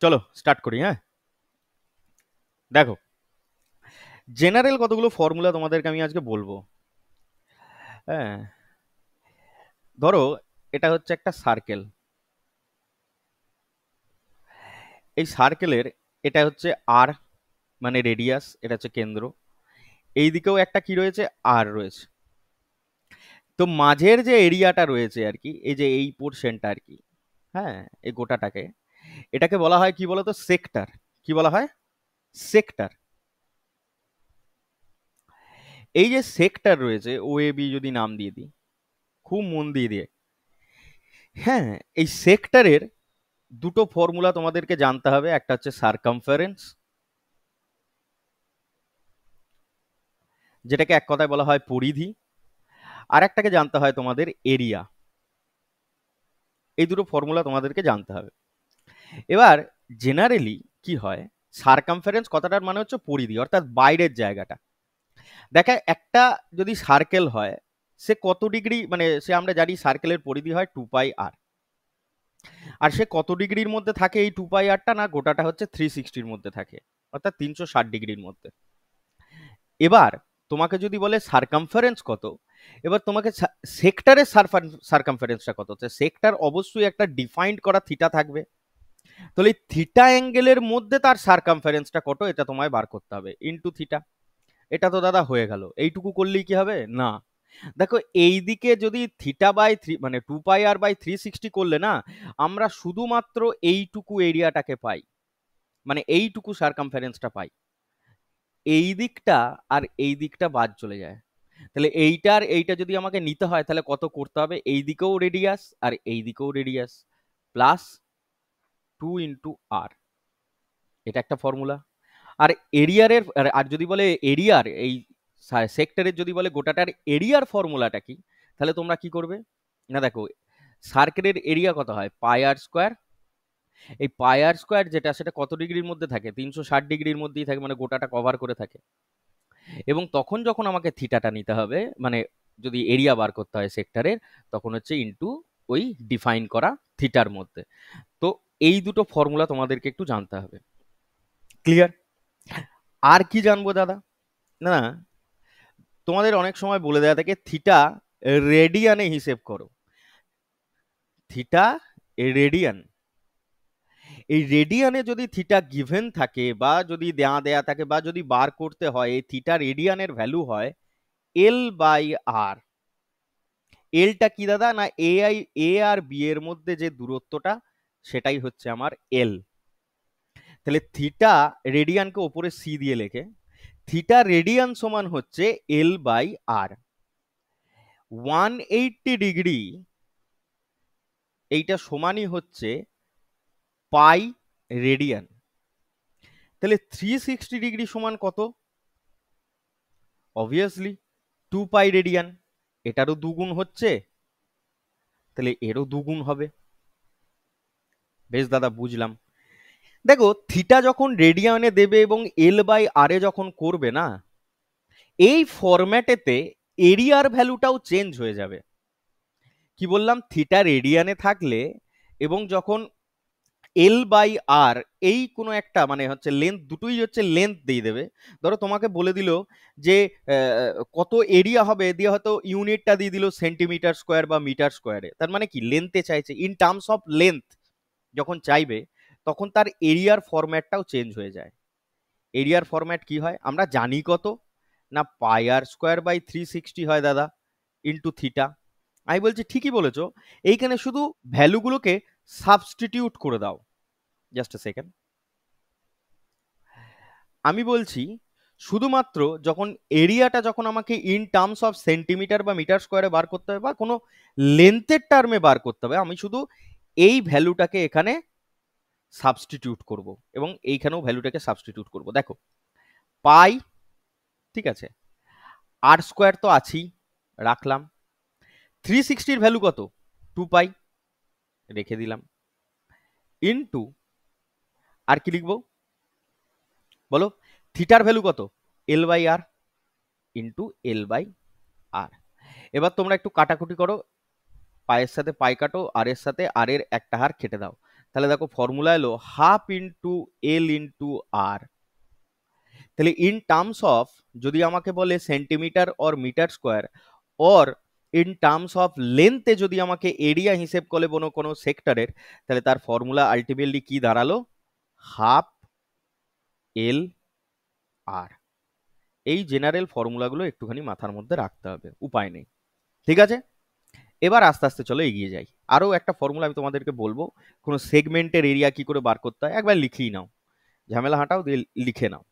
চলো স্টার্ট করি। হ্যাঁ, দেখো, জেনারেল কতগুলো ফর্মুলা তোমাদেরকে আমি আজকে বলবো। হ্যাঁ, ধরো এটা হচ্ছে একটা সার্কেল। এই সার্কেলের এটা হচ্ছে আর, মানে রেডিয়াস, এটা হচ্ছে কেন্দ্র। এই দিকেও একটা কি রয়েছে, আর রয়েছে। তো মাঝের যে এরিয়াটা রয়েছে আর কি, এই যে এই পোর্শনটা আর কি, হ্যাঁ, এই গোটাটাকে, এটাকে বলা হয় কি বলতো, সেক্টর। কি বলা হয়? সেক্টর। এই যে সেক্টর রয়েছে, ও এ বি যদি নাম দিয়ে দিই, খুব মন দিয়ে দিয়ে, হ্যাঁ, এই সেক্টরের দুটো ফর্মুলা তোমাদেরকে জানতে হবে। একটা হচ্ছে সারকামফারেন্স, যেটাকে এক কথায় বলা হয় পরিধি। আর একটাকে জানতে হয় তোমাদের এরিয়া। এই দুটো ফর্মুলা তোমাদেরকে জানতে হবে। এবার জেনারেলি কি হয়, সারকামফারেন্স কথাটার মানে হচ্ছে পরিধি, অর্থাৎ বাইরের জায়গাটা। দেখা, একটা যদি সার্কেল হয়, সে কত ডিগ্রি, মানে সে আমরা জানি সার্কেলের পরিধি হয় 2πr। আর সে কত ডিগ্রির মধ্যে থাকে এই 2πrটা, না গোটাটা হচ্ছে 360-র মধ্যে থাকে, অর্থাৎ 360 ডিগ্রির মধ্যে। এবার তোমাকে যদি বলে সারকামফারেন্স কত, এবার তোমাকে সেক্টরের সারকামফারেন্সটা কত, সেক্টর অবশ্যই একটা ডিফাইন্ড করা থিটা থাকবে। তাহলে থিটা অ্যাঙ্গেলের মধ্যে তার সারকামফারেন্সটা কত, এটা তোমায় বার করতে হবে ইনটু থিটা। এটা তো দাদা হয়ে গেল, এইটুকু করলেই কি হবে না। দেখো, এই দিকে যদি থিটা বাই 3 মানে 2πr/360 করলে না, আমরা শুধুমাত্র এইটুকু এরিয়াটাকে পাই, মানে এইটুকু সারকামফারেন্সটা পাই। এই দিকটা আর এই দিকটা বাদ চলে যায়। তাহলে এইটার এইটা যদি আমাকে নিতে হয়, তাহলে কত করতে হবে, এই দিকেও রেডিয়াস আর এই দিকেও রেডিয়াস, প্লাস 2 × r। এটা একটা ফর্মুলা। আর এরিয়ারের, আর যদি বলে এরিয়ার, এই সেক্টরের যদি বলে গোটাটার এরিয়ার ফর্মুলাটা কি, তাহলে তোমরা কি করবে না, দেখো, সার্কেলের এরিয়া কত হয়, πr²। এই πr² যেটা, সেটা কত ডিগ্রির মধ্যে থাকে, 360 ডিগ্রির মধ্যেই থাকে, মানে গোটাটা কভার করে থাকে। এবং তখন যখন আমাকে থিটাটা নিতে হবে, মানে যদি এরিয়া বার করতে হয় সেক্টরের, তখন হচ্ছে ইনটু ওই ডিফাইন করা থিটার মধ্যে। তো এই দুটো ফর্মুলা তোমাদেরকে একটু জানতে হবে। ক্লিয়ার? আর কি জানবো দাদা? না, তোমাদের অনেক সময় বলে দেওয়া থাকে থিটা রেডিয়ানে হিসেব করো। থিটা রেডিয়ান, এই রেডিয়ানে যদি থিটা গিভেন থাকে, বা যদি দেয়া দেয়া থাকে, বা যদি বার করতে হয়, এই থিটা রেডিয়ানের ভ্যালু হয় L/r। এলটা কি দাদা, না এ আর বি এর মধ্যে যে দূরত্বটা, সেটাই হচ্ছে আমার এল। তাহলে থিটা রেডিয়ানকে ওপরে সি দিয়ে লেখে, থিটা রেডিয়ান সমান হচ্ছে L/r। 180 ডিগ্রি, এইটা সমানই হচ্ছে পাই রেডিয়ান। তাহলে 360 ডিগ্রি সমান কত? Obviously 2π radian. এটারও দুগুণ হচ্ছে, তাহলে এরও দুগুণ হবে। বেশ দাদা, বুঝলাম। দেখো, থিটা যখন রেডিয়ানে দেবে এবং L/r এ যখন করবে না, এই ফরম্যাটেতে এরিয়ার ভ্যালুটাও চেঞ্জ হয়ে যাবে। কি বললাম, থিটা রেডিয়ানে থাকলে এবং যখন L/r এই কোনো একটা, মানে হচ্ছে লেন্থ, দুটোই হচ্ছে লেন্থ দিয়ে দেবে। ধরো তোমাকে বলে দিল যে কত এরিয়া হবে, দিয়ে হয়তো ইউনিটটা দিয়ে দিল সেন্টিমিটার স্কোয়ার বা মিটার স্কোয়ারে, তার মানে কি লেন্থে চাইছে, ইন টার্মস অফ লেন্থ যখন চাইবে, তখন তার এরিয়ার ফরম্যাটটাও চেঞ্জ হয়ে যায়। এরিয়ার ফরম্যাট কি হয় আমরা জানি, কত না, πr²/360 হয় দাদা, ইন্টু থিটা। আমি বলছি ঠিকই বলেছো, এইখানে শুধু ভ্যালুগুলোকে সাবস্টিটিউট করে দাও। Just a second. আমি বলছি শুধুমাত্র যখন এরিয়াটা, যখন আমাকে ইন টার্মস অফ সেন্টিমিটার বা মিটার স্কোয়ারে বার করতে হবে, বা কোনো লেন্থের টার্মে বার করতে হবে, আমি শুধু এই ভ্যালুটাকে এখানে সাবস্টিটিউট করব, এবং এইখানেও ভ্যালুটাকে সাবস্টিটিউট করব। দেখো, পাই, ঠিক আছে, r² তো আছেই, রাখলাম। 360-র ভ্যালু কত, 2π, রেখে দিলাম, ইনটু, আর কি লিখবো বলো, থিটার ভ্যালু কত, L/r, ইনটু L/r। এবার তোমরা একটু কাটাকুটি করো, পায়ের সাথে পাই কাটো, আর এর সাথে আর এর একটা হার কেটে দাও, তাহলে দেখো ফর্মুলা এলো half into L into R. তাহলে ইন টার্মস অফ, যদি আমাকে বলে centimetre or metre square, or in terms of লেন্থে যদি আমাকে এরিয়া হিসেব করে কোনো কোনো সেক্টরের, তাহলে তার ফর্মুলা আলটিমেটলি কি দাঁড়ালো, হাফ এল আর। এই জেনারেল ফর্মুলাগুলো একটুখানি মাথার মধ্যে রাখতে হবে, উপায় নেই। ঠিক আছে, এবার আস্তে আস্তে চলো এগিয়ে যাই। আরো একটা ফর্মুলা আমি তোমাদেরকে বলবো, কোনো সেগমেন্টের এরিয়া কি করে বার করতে হয় একবার লিখেই নাও, ঝামেলা হাঁটাও, দিয়ে লিখে নাও।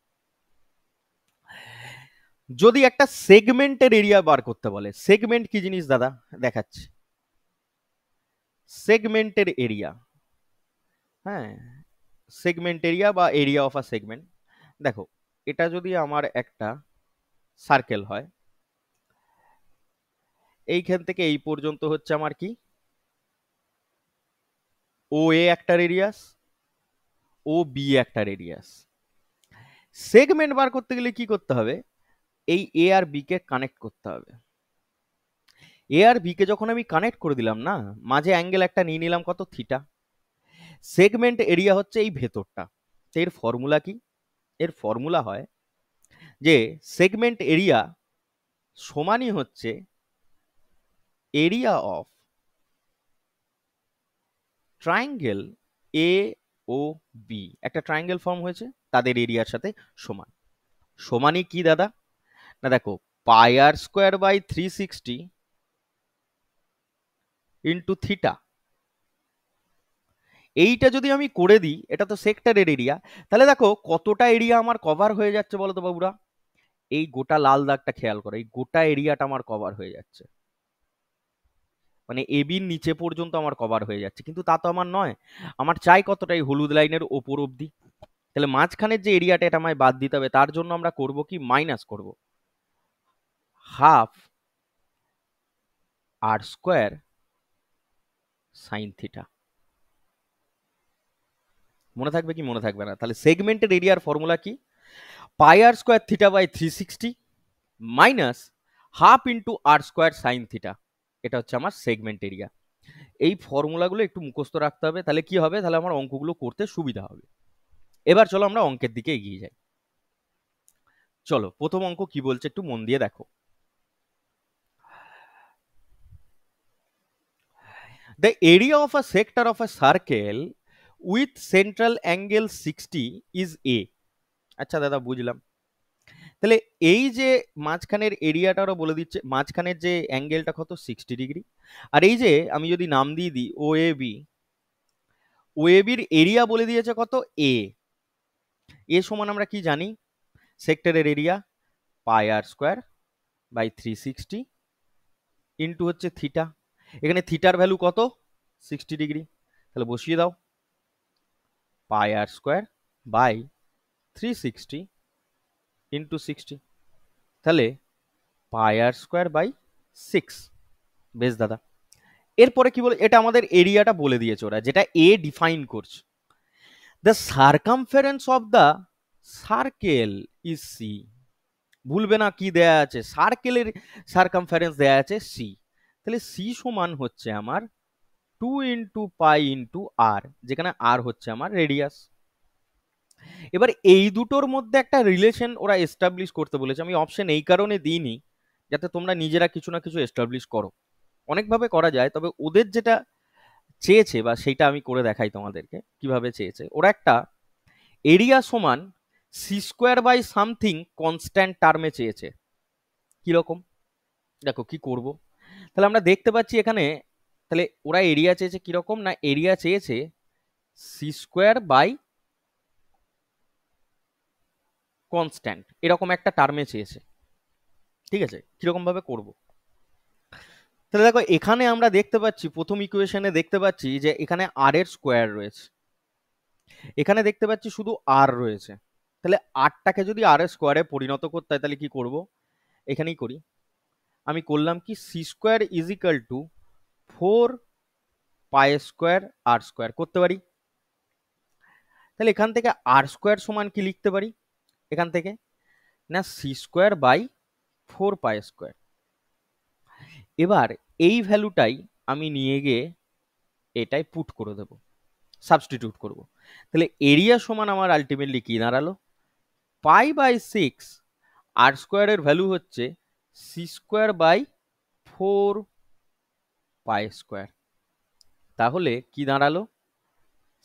যদি একটা সেগমেন্টের এরিয়া বার করতে বলে, সেগমেন্ট কি জিনিস দাদা দেখাচ্ছি। সেগমেন্টের এরিয়া, হ্যাঁ, সেগমেন্ট এরিয়া বা এরিয়া অফ আ সেগমেন্ট। দেখো, এটা যদি আমার একটা সার্কেল হয়, এইখান থেকে এই পর্যন্ত হচ্ছে আমার কি, ও এ একটা রেডিয়াস, ও বি একটা রেডিয়াস। সেগমেন্ট বার করতে গেলে কি করতে হবে, এই এ আর বি কে কানেক্ট করতে হবে। এ আর বি কে যখন আমি কানেক্ট করে দিলাম না, মাঝে অ্যাঙ্গেল একটা নিয়ে নিলাম কত, থিটা। সেগমেন্ট এরিয়া হচ্ছে এই ভেতরটা। এর ফর্মুলা কি, এর ফর্মুলা হয় যে সেগমেন্ট এরিয়া সমানই হচ্ছে area of triangle A O B. একটা ট্রায়াঙ্গেল ফর্ম হয়েছে, তাদের এরিয়ার সাথে সমান। সমানই কি দাদা, না দেখো পাই R square by 360 into theta. এইটা যদি আমি করে দিই, এটা তো সেক্টরের এরিয়া, তাহলে দেখো কতটা এরিয়া আমার কভার হয়ে যাচ্ছে বলো তো বাবুরা। এই গোটা লাল দাগটা খেয়াল করো, এই গোটা এরিয়াটা আমার কভার হয়ে যাচ্ছে, মানে এবির নিচে পর্যন্ত আমার কভার হয়ে যাচ্ছে। কিন্তু তা তো আমার নয়, আমার চাই কতটা, এই হলুদ লাইনের ওপর অবধি। তাহলে মাঝখানের যে এরিয়াটা, এটা আমায় বাদ দিতে হবে। তার জন্য আমরা করব কি, মাইনাস করব হাফ আর স্কোয়ার সাইন থিটা। মনে থাকবে কি মনে থাকবে না? তাহলে সেগমেন্টের এরিয়ার ফর্মুলা কি, pi R square theta by 360 minus half into R square sine theta. এটা হচ্ছে আমার সেগমেন্ট এরিয়া। এই ফর্মুলাগুলো একটু মুখস্থ রাখতে হবে, তাহলে কি হবে, তাহলে আমার অঙ্কগুলো করতে সুবিধা হবে। এবার চলো আমরা অঙ্কের দিকে এগিয়ে যাই। চলো প্রথম অঙ্ক কি বলছে একটু মন দিয়ে দেখো। The area of a sector of a circle with central angle 60 is A. আচ্ছা দাদা বুঝলাম। তাহলে এই যে মাঝখানের এরিয়াটা ওরা বলে দিচ্ছে, মাঝখানের যে অ্যাঙ্গেলটা কত, 60 ডিগ্রি। আর এই যে আমি যদি নাম দিয়ে দিই ও এ বি, ও এ বির এরিয়া বলে দিয়েছে কত, এ। এ সমান আমরা কি জানি, সেক্টরের area pi R square by 360 into হচ্ছে থিটা। এখানে থিটার ভ্যালু কত, 60 ডিগ্রি। তাহলে বসিয়ে দাও, pi R square by 360 into 60। তাহলে পাই আর স্কোয়ার বাই 6। বেশ দাদা, এরপরে কি বলে, এটা আমাদের এরিয়াটা বলে দিয়েছে ওরা, যেটা এ ডিফাইন করছে। The circumference of the circle is C. ভুলবে না কি দেয়া আছে, সার্কেলের সার্কামফারেন্স দেয়া আছে সি। তাহলে সি সমান হচ্ছে আমার 2 ইন্টু পাই ইন্টু আর, যেখানে আর হচ্ছে আমার রেডিয়াস। এবার এই দুটোর মধ্যে একটা রিলেশন ওরা এস্টাবলিশ করতে বলেছে। আমি অপশন এই কারণে দিইনি যাতে তোমরা নিজেরা কিছু না কিছু এস্টাবলিশ করো। অনেকভাবে করা যায়, তবে ওদের যেটা চেয়েছে বা সেইটা আমি করে দেখাই তোমাদেরকে কিভাবে চেয়েছে। ওরা একটা এরিয়া সমান C square by something constant টার্মে চেয়েছে। কিরকম, দেখো কি করব। তাহলে আমরা দেখতে পাচ্ছি এখানে, তাহলে ওরা এরিয়া চেয়েছে কিরকম, না এরিয়া চেয়েছে সি স্কোয়ার বাই কনস্ট্যান্ট, এরকম একটা টার্মে চেয়েছে। ঠিক আছে, কিরকম ভাবে করব। তাহলে দেখো এখানে আমরা দেখতে পাচ্ছি, প্রথম ইকুয়েশনে দেখতে পাচ্ছি যে এখানে আর এর স্কোয়ার রয়েছে, এখানে দেখতে পাচ্ছি শুধু আর রয়েছে। তাহলে আরটাকে যদি আর এর স্কোয়ারে পরিণত করতে হয়, তাহলে কি করব, এখানেই করি। আমি করলাম কি, C square is equal to 4 pi square R square করতে পারি। তাহলে এখান থেকে আর স্কোয়ার সমান কি লিখতে পারি, এখান থেকে না C square by 4 pi square. এবার এই ভ্যালুটাই আমি নিয়ে গিয়ে এটাই পুট করে দেব। সাবস্টিটিউট করব। তাহলে এরিয়া সমান আমার আলটিমেটলি কি দাঁড়ালো, পাই বাই 6 আর স্কোয়ারের ভ্যালু হচ্ছে C square by 4 pi square. তাহলে কি দাঁড়ালো,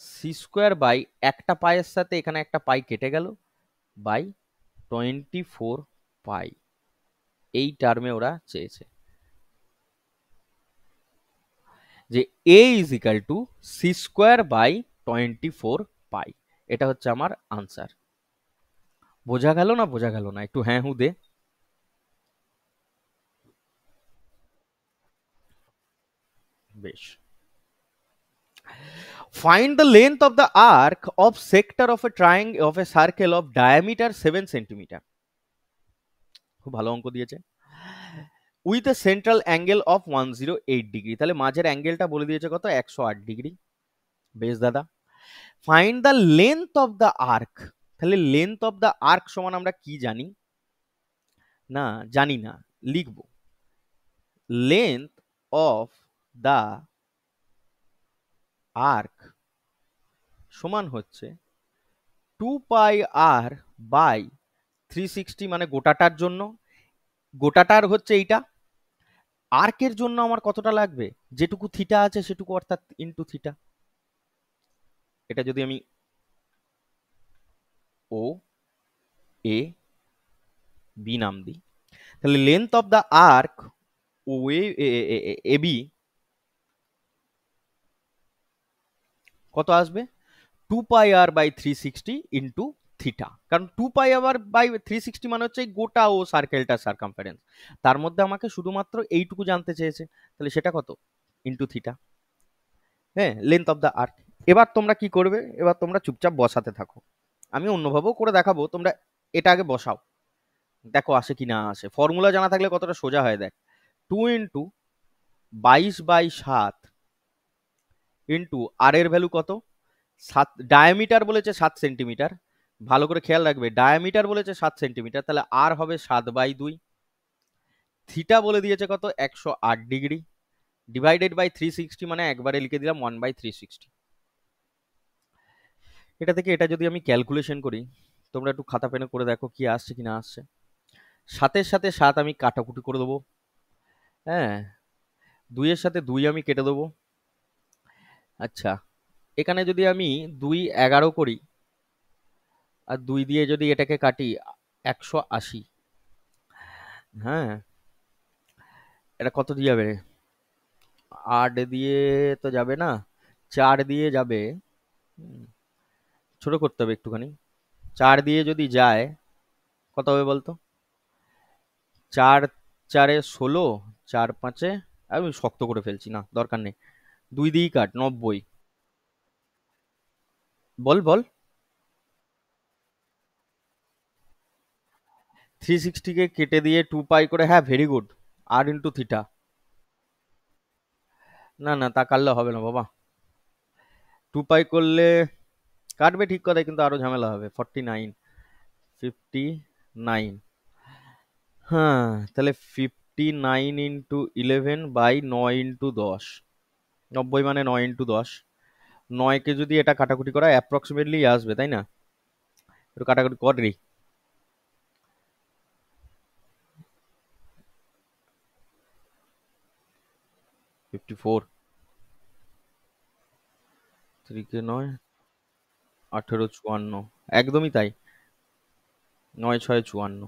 সি স্কোয়ার বাই একটা পাইয়ের সাথে এখানে একটা পাই কেটে গেল, বাই 24 পাই। এই টার্মে ওরা চেয়েছে যে A is equal to C square by 24 pi. এটা হচ্ছে আমার আনসার। বোঝা গেল না, বোঝা গেল না? একটু হ্যাঁ হু দে। বেশ। Find the length of the arc of sector of a triangle of a circle of diameter 7 centimetre. খুব ভালো অঙ্ক দিয়েছে। With a central angle of 108 degree. তাহলে মাঝের অ্যাঙ্গেলটা বলে দিয়েছে কত, 108 ডিগ্রি। বেশ দাদা। Find the length of the arc. তাহলে লেন্থ অফ দ্য আর্ক সমান আমরা কি জানি না, জানি না, লিখব লেন্থ অফ দ্য আর্ক সমান হচ্ছে 2 পাই আর বাই 360, মানে গোটাটার জন্য, গোটাটার হচ্ছে এইটা, আর্কের জন্য আমার কতটা লাগবে, যেটুকু থিটা আছে সেটুকু, অর্থাৎ ইনটু থিটা। এটা যদি আমি ও এ বি নাম দিই, তাহলে length of the arc O A B কত আসবে, 2 pi R by 360 into theta. কারণ 2 পাই আর বাই 360 মানে হচ্ছে গোটা ও সার্কেলটা সার্কামফারেন্স, তার মধ্যে আমাকে শুধুমাত্র এইটুকু জানতে চেয়েছে, তাহলে সেটা কত, ইন্টু থিটা। হ্যাঁ, লেন্থ অফ দ্য আর্ক। এবার তোমরা কি করবে, এবার তোমরা চুপচাপ বসাতে থাকো, আমি অন্যভাবেও করে দেখাবো, তোমরা এটা আগে বসাও, দেখো আসে কি না আসে। ফর্মুলা জানা থাকলে কতটা সোজা হয় দেখ। 2 ইন্টু 22/7 ইন্টু আর এর ভ্যালু কত, 7, ডায়ামিটার বলেছে 7 সেন্টিমিটার, ভালো করে খেয়াল রাখবে, ডায়ামিটার বলেছে 7 সেন্টিমিটার, তাহলে আর হবে 7/2। থিটা বলে দিয়েছে কত, 108 ডিগ্রি, ডিভাইডেড বাই 360, মানে একবারে লিখে দিলাম 1/360। এটা থেকে এটা যদি আমি ক্যালকুলেশন করি, তোমরা একটু খাতা পেনে করে দেখো কি আসছে কি না আসছে। 7-এর সাথে 7 আমি কাটাকুটি করে দেবো, হ্যাঁ, 2-এর সাথে 2 আমি কেটে দেবো। আচ্ছা, এখানে যদি আমি 2 11 করি, আর 2 দিয়ে যদি এটাকে কাটি, 180। হ্যাঁ, এটা কত দিয়ে যাবে, 8 দিয়ে তো যাবে না, 4 দিয়ে যাবে, ছোট করতে হবে একটুখানি। 4 দিয়ে যদি যায় কত হবে বলতো, 4 4 16, 4 5, আমি শক্ত করে ফেলছি, না দরকার নেই, 2 দিয়েই কাট, 90। বল বল। 360 কে কেটে দিয়ে 2 পাই করে, হ্যাঁ ভেরি গুড, আর ইন্টু থিটা। না না, তা কাটলে হবে না বাবা, 2 পাই করলে কাটবে ঠিক কথা, কিন্তু আরো ঝামেলা হবে। 49, 59, হ্যাঁ, তাহলে 59 ইন্টু 11/9 ইন্টু 10, 90, মানে 9 ইন্টু 10। 9কে যদি এটা কাটাকুটি করা অ্যাপ্রক্সিমেটলি আসবে, তাই না? একটু কাটাকুটি কর রে। 54, 3 কে 9, 18 54, একদমই তাই, 9 6 54,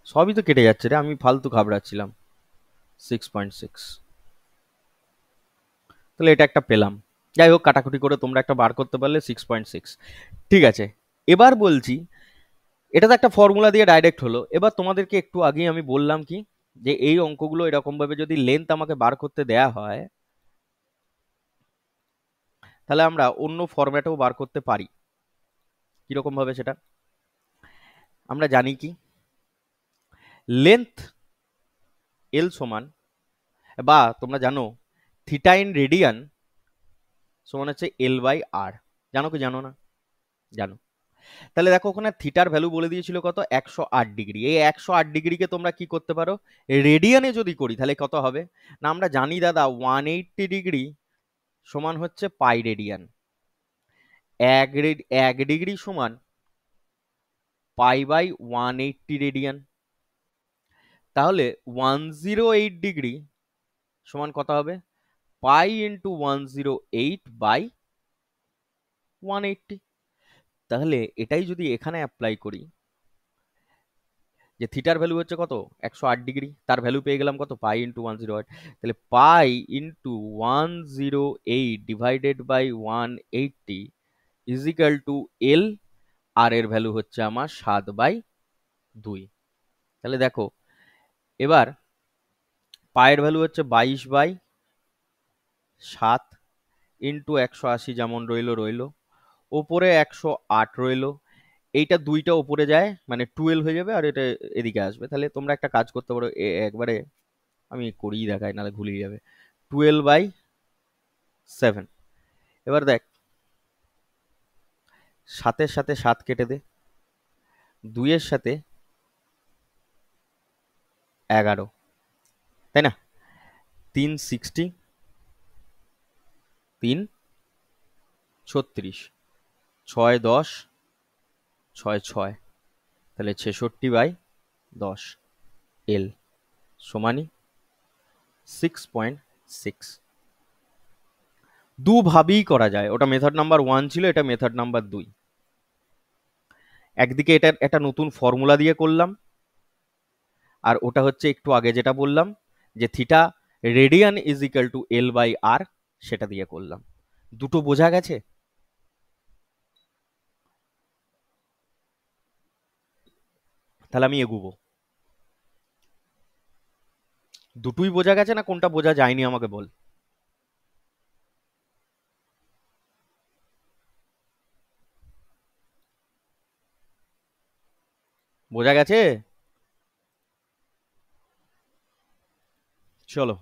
সবই তো কেটে যাচ্ছে রে, আমি ফালতু ঘাবড়াচ্ছিলাম। 6.6, তাহলে এটা একটা পেলাম। যাই হোক, কাটাকুটি করে তোমরা একটা বার করতে পারলে 6.6। ঠিক আছে, এবার বলছি, এটা তো একটা ফর্মুলা দিয়ে ডাইরেক্ট হলো। এবার তোমাদেরকে একটু আগেই আমি বললাম কি, যে এই অঙ্কগুলো এরকম ভাবে যদি লেন্থ আমাকে বার করতে দেয়া হয়, তাহলে আমরা অন্য ফরম্যাটেও বার করতে পারি। কিরকম ভাবে সেটা আমরা জানি কি, লেন্থ এল সমান, বা তোমরা জানো থিটা ইন রেডিয়ান সমান হচ্ছে L/R। জানো কি জানো না? জানো। তাহলে দেখো ওখানে থিটার ভ্যালু বলে দিয়েছিল কত, 108 ডিগ্রি। এই 108 ডিগ্রিকে তোমরা কি করতে পারো, রেডিয়ানে যদি করি তাহলে কত হবে, না আমরা জানি দাদা 180 ডিগ্রি সমান হচ্ছে পাই রেডিয়ান। এক ডিগ্রি সমান π/180 রেডিয়ান। তাহলে 108 ডিগ্রি সমান কত হবে? π × 108/180। তাহলে এটাই যদি এখানে অ্যাপ্লাই করি, যে থিটার ভ্যালু হচ্ছে কত, 108 ডিগ্রি, তার ভ্যালু পেয়ে গেলাম কত, π × 108। তাহলে π × 108 divided by 180 is equal to L, R এর ভ্যালু হচ্ছে আমার 7/2। তাহলে দেখো এবার পায়ের ভ্যালু হচ্ছে 22/7 ইন্টু 180, যেমন রইলো, ওপরে 108 রইলো, এইটা দুইটা ওপরে যায় মানে 12 হয়ে যাবে, আর এটা এদিকে আসবে। তাহলে তোমরা একটা কাজ করতে পারো, একবারে আমি করিয়ে দেখাই, নাহলে ভুলিয়ে যাবে। 12/7। এবার দেখ, 7-এর সাথে 7 কেটে দে, 2-এর সাথে 11, তাই না? 3 60, 3 36, 6 10, 6 6, তাহলে 66/10 এল সমানি 6.6। দুভাবেই করা যায়, ওটা মেথড নাম্বার 1 ছিল, এটা মেথড নাম্বার 2। একদিকে এটা একটা নতুন ফর্মুলা দিয়ে করলাম, আর ওটা হচ্ছে একটু আগে যেটা বললাম যে theta radian is equal two L/R, সেটা দিয়ে করলাম। দুটো বোঝা গেছে? তাহলে আমি এগুবো। দুটোই বোঝা গেছে না কোনটা বোঝা যায়নি আমাকে বল। বোঝা গেছে? চলো।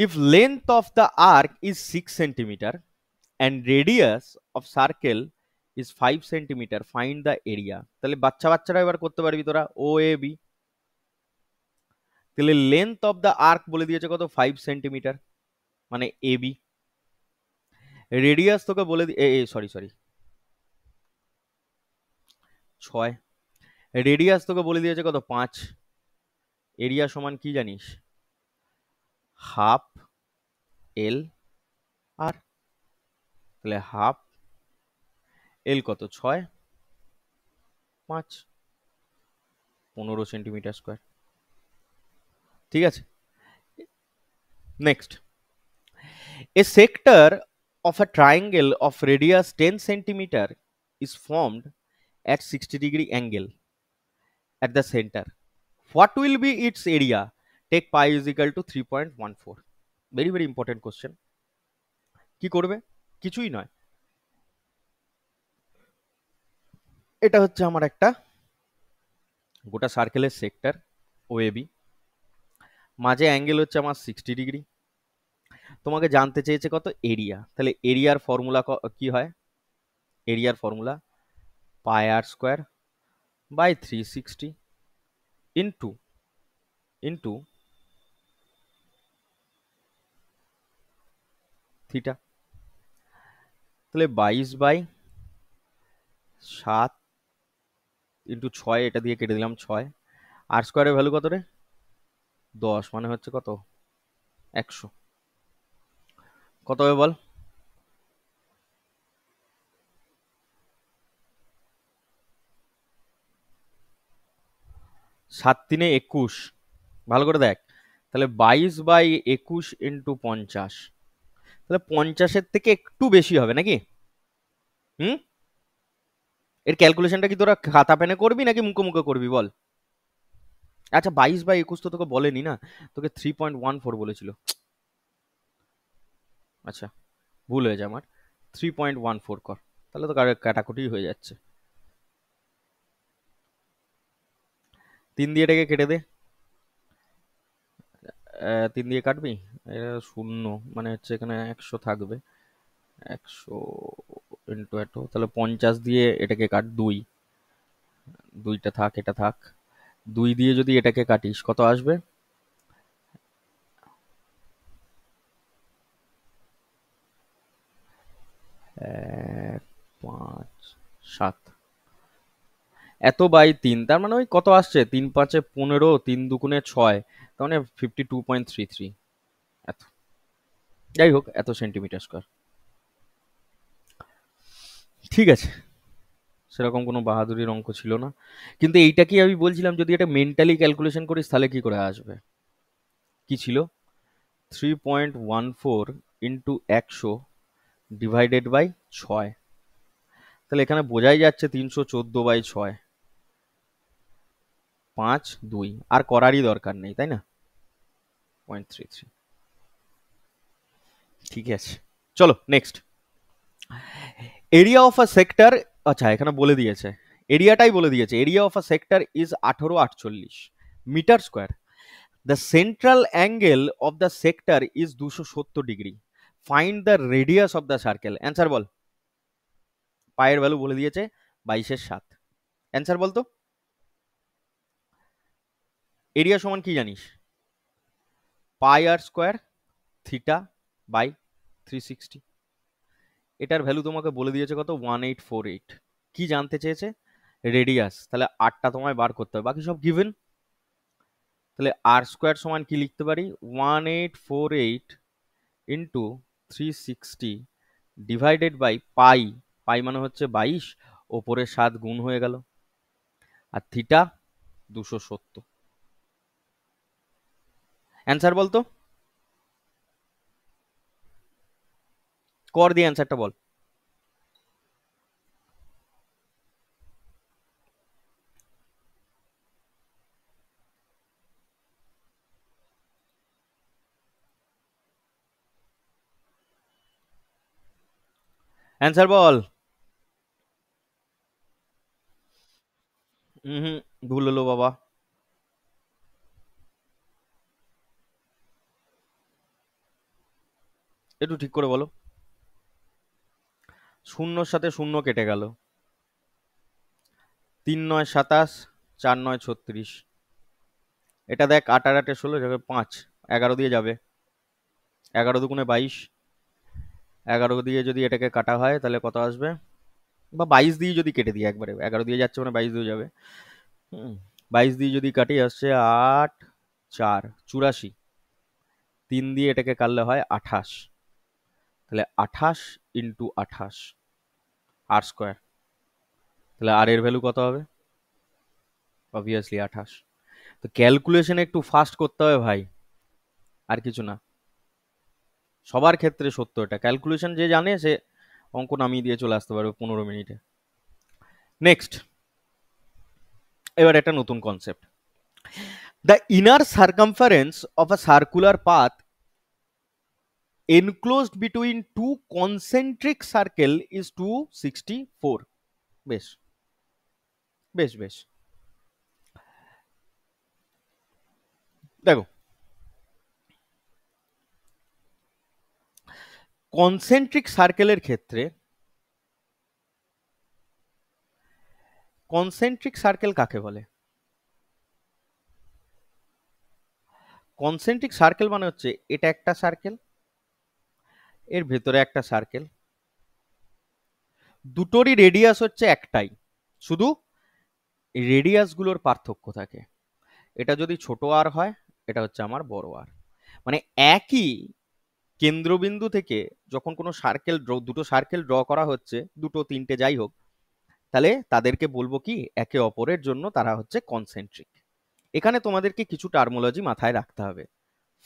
If length of the arc is 6 centimeter and radius of circle is 5 centimeter, find the area। তাহলে বাচ্চারা এবার করতে পারবি তোরা, ও এ বি। তাহলে লেন্থ অফ দ্য আর্ক বলে দিয়েছে কত, 5 সেন্টিমিটার, মানে এ বি। রেডিয়াস তোকে বলে সরি 6, রেডিয়াস তোকে বলে দিয়েছে কত, 5। এরিয়া সমান কি জানিস, হাফ এল আর। তাহলে হাফ এল কত, 6, 5, 15 সেন্টিমিটার স্কোয়ার। ঠিক আছে, next. A sector of a triangle of radius 10 centimeter is formed at 60 degree angle at the center. What will be its area? Take pi is equal to 3.14. Very very important question. কি করবে? কিছুই নয়, এটা হচ্ছে আমার একটা গোটা সার্কেলের সেক্টর ওএবি, মাঝে অ্যাঙ্গেল হচ্ছে আমার 60 ডিগ্রি। তোমাকে জানতে চেয়েছে কত, এরিয়া। তাহলে এরিয়ার ফর্মুলা কি হয়? এরিয়ার ফর্মুলা πr²/360 ইন্টু থিটা। তাহলে 22/7 ইন্টু 6, এটা দিয়ে কেটে দিলাম 6। আর স্কোয়ারের ভ্যালু কত রে, 10, মানে হচ্ছে কত, 100। কত হবে বল? 7×3=21, ভালো করে দেখ। তাহলে 22/21 ইন্টু 50, তাহলে 50-এর থেকে একটু বেশি হবে নাকি? হুম, এর ক্যালকুলেশনটা কি তোরা খাতা পেনে করবি নাকি মুখে করবি বল? আচ্ছা, 22/21 তো তোকে বলেনি না, তোকে 3.14 বলেছিল। আচ্ছা, ভুল হয়েছে আমার, 3.14 কর, তাহলে তো কাটাকুটি হয়ে যাচ্ছে। 3 দিয়ে এটাকে কেটে দে। 3 দিয়ে কাটবি, এটা 0, মানে হচ্ছে এখানে 100 থাকবে। 100 ইন্টু এত, তাহলে 50 দিয়ে এটাকে কাট, 2, 2টা থাক, এটা থাক। 2 দিয়ে যদি এটাকে কাটিস কত আসবে, 7 এত বাই 3, তার মানে ওই কত আসছে, 3 5 15, 3 2 6, তার মানে 52.33 এত। যাই হোক, এত সেন্টিমিটার স্কয়ার। ঠিক আছে, সেরকম কোনো বাহাদুরির অঙ্ক ছিল না, কিন্তু এইটা কি আমি বলছিলাম যদি এটা মেন্টালি ক্যালকুলেশন করিস তাহলে কি করে আসবে। কি ছিল, 3.14 ইন্টু 100 ডিভাইডেড বাই 6, তাহলে এখানে বোঝাই যাচ্ছে 314/6, 5 2, আর করারই দরকার নেই তাই না, 0.33। ঠিক আছে, চলো next. Area of a sector, আচ্ছা এখানে বলে দিয়েছে, এরিয়াটাই বলে দিয়েছে, area of a sector is 1848 metre square. The central angle of the sector is 270 degree. Find the radius of the circle. Answer বল। পায়ের ভ্যালু বলে দিয়েছে 22/7। অ্যান্সার বলতো। এরিয়া সমান কি জানিস, পাই আর স্কোয়ার থিটা বাই 360। এটার ভ্যালু তোমাকে বলে দিয়েছে কত, 1848। কি জানতে চেয়েছে, রেডিয়াস, তাহলে আরটা তোমায় বার করতে হবে, বাকি সব গিভেন। তাহলে আর স্কোয়ার সমান কি লিখতে পারি, 1848 ইন্টু 360 ডিভাইডেড বাই পাই, পাই মানে হচ্ছে 22, ওপরে 7 গুণ হয়ে গেল, আর থিটা 270। অ্যান্সার বলতো, কর দিয়ে অ্যান্সারটা বল। অ্যান্সার বল। হুম, ভুল হলো বাবা। একটু ঠিক করে বলো। শূন্যর সাথে শূন্য কেটে গেল, 3 9 27, 4 9 36। এটা দেখ, 8 আর 8 16 যাবে 5, 11 দিয়ে যাবে, 11 দুগুণে 22, 11 দিয়ে যদি এটাকে কাটা হয় তাহলে কত আসবে, বা 22 দিয়ে যদি কেটে দিই একবারে, 11 দিয়ে যাচ্ছে মানে 22 দিয়ে যাবে। 22 দিয়ে যদি কাটি আসছে 8 4 84, 3 দিয়ে এটাকে কাটলে হয় 28, তাহলে 28 ইন্টু 28 আর স্কোয়ার, তাহলে আর এর ভ্যালু কত হবে, অবভিয়াসলি 28। তো ক্যালকুলেশন একটু ফাস্ট করতে হবে ভাই, আর কিছু না। সবার ক্ষেত্রে সত্য এটা, ক্যালকুলেশন যে জানে সে অঙ্ক নামিয়ে দিয়ে চলে আসতে পারবে 15 মিনিটে। নেক্সট, এবার একটা নতুন concept. The inner circumference of a circular path enclosed between two concentric circle is 264। বেশ বেশ বেশ, দেখো কনসেন্ট্রিক সার্কেলের ক্ষেত্রে, কনসেন্ট্রিক সার্কেল কাকে বলে, কনসেন্ট্রিক সার্কেল মানে হচ্ছে এটা একটা সার্কেল, এর ভেতরে একটা সার্কেল, দুটোরই রেডিয়াস হচ্ছে একটাই, শুধু রেডিয়াস গুলোর পার্থক্য থাকে। এটা যদি ছোট আর হয়, এটা হচ্ছে আমার বড় আর। মানে একই কেন্দ্রবিন্দু থেকে যখন কোনো সার্কেল ড্র, দুটো সার্কেল ড্র করা হচ্ছে, দুটো তিনটে যাই হোক, তাহলে তাদেরকে বলবো কি, একে অপরের জন্য তারা হচ্ছে কনসেন্ট্রিক। এখানে তোমাদেরকে কিছু টার্মোলজি মাথায় রাখতে হবে।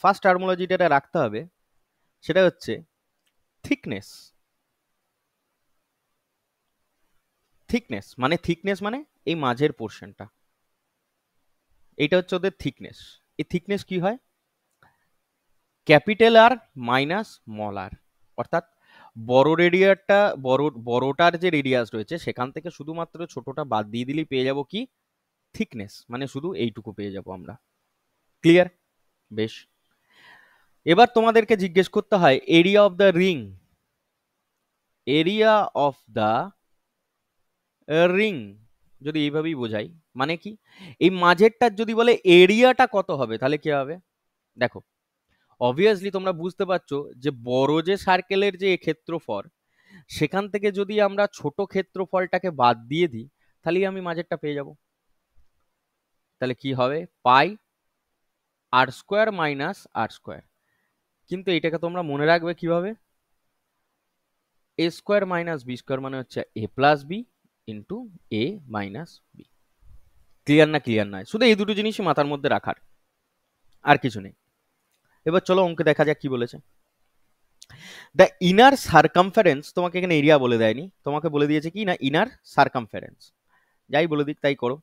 ফার্স্ট টার্মোলজি যেটা রাখতে হবে সেটা হচ্ছে থিকনেস। থিকনেস মানে, থিকনেস মানে এই মাঝের পোর্শনটা, এটা হচ্ছে ওদের থিকনেস। এই থিকনেস কি হয়, ক্যাপিটাল আর মাইনাস স্মল আর, অর্থাৎ বড় রেডিয়াসটা, বড়টার যে রেডিয়াস রয়েছে সেখান থেকে শুধুমাত্র ছোটটা বাদ দিয়ে দিলেই পেয়ে যাব কি, থিকনেস, মানে শুধু এইটুকু পেয়ে যাব আমরা। ক্লিয়ার? বেশ, এবার তোমাদেরকে জিজ্ঞেস করতে হয় area of the ring. Area of the ring যদি এইভাবেই বোঝাই, মানে কি, এই মাঝেরটার যদি বলে এরিয়াটা কত হবে তাহলে কি হবে। দেখো অবভিয়াসলি তোমরা বুঝতে পারছো যে বড় যে সার্কেলের যে ক্ষেত্রফল, সেখান থেকে যদি আমরা ছোট ক্ষেত্রফলটাকে বাদ দিয়ে দিই তাহলেই আমি মাঝেরটা পেয়ে যাব। তাহলে কি হবে, পাই আর স্কোয়ার মাইনাস আর স্কোয়ার। কিন্তু এটাকে তোমরা মনে রাখবে কিভাবে, এ স্কোয়ার মাইনাস বি স্কোয়ার মানে হচ্ছে এ প্লাস বি ইন্টু এ মাইনাস বি। ক্লিয়ার না? ক্লিয়ার নয়, শুধু এই দুটো জিনিসই মাথার মধ্যে রাখার, আর কিছু নেই। এবার চলো অঙ্কে দেখা যাক কি বলেছে। দ্য ইনার সার্কামফারেন্স, তোমাকে এখানে এরিয়া বলে দেয়নি, তোমাকে বলে দিয়েছে কি না ইনার সার্কামফারেন্স, যাই বলে দিক তাই করো,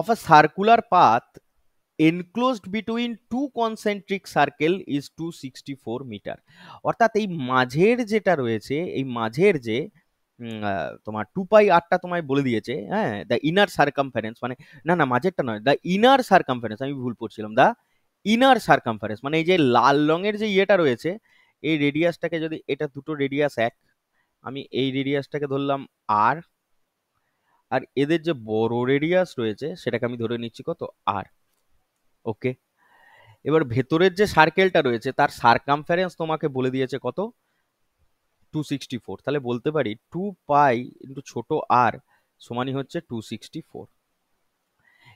of a circular path enclosed between two concentric circle is 264 metre. অর্থাৎ এই মাঝের যেটা রয়েছে, এই মাঝের যে তোমার 2πr-টা তোমায় বলে দিয়েছে, হ্যাঁ, দ্য ইনার সার্কামফারেন্স মানে, না না মাঝেরটা নয়, দ্য ইনার সার্কামফারেন্স, আমি ভুল পড়ছিলাম, দ্য ইনার সার্কামফারেন্স মানে এই যে লাল রঙের যে ইয়েটা রয়েছে, এই রেডিয়াসটাকে যদি, এটা দুটো রেডিয়াস এক, আমি এই রেডিয়াসটাকে ধরলাম আর, আর এদের যে বড় রেডিয়াস রয়েছে সেটাকে আমি ধরে নিচ্ছি কত, আর। ওকে, এবার ভেতরের যে সার্কেলটা রয়েছে তার সার্কামফারেন্স তোমাকে বলে দিয়েছে কত, 264। তাহলে বলতে পারি 2π ইন্টু ছোট আর সমানই হচ্ছে 264।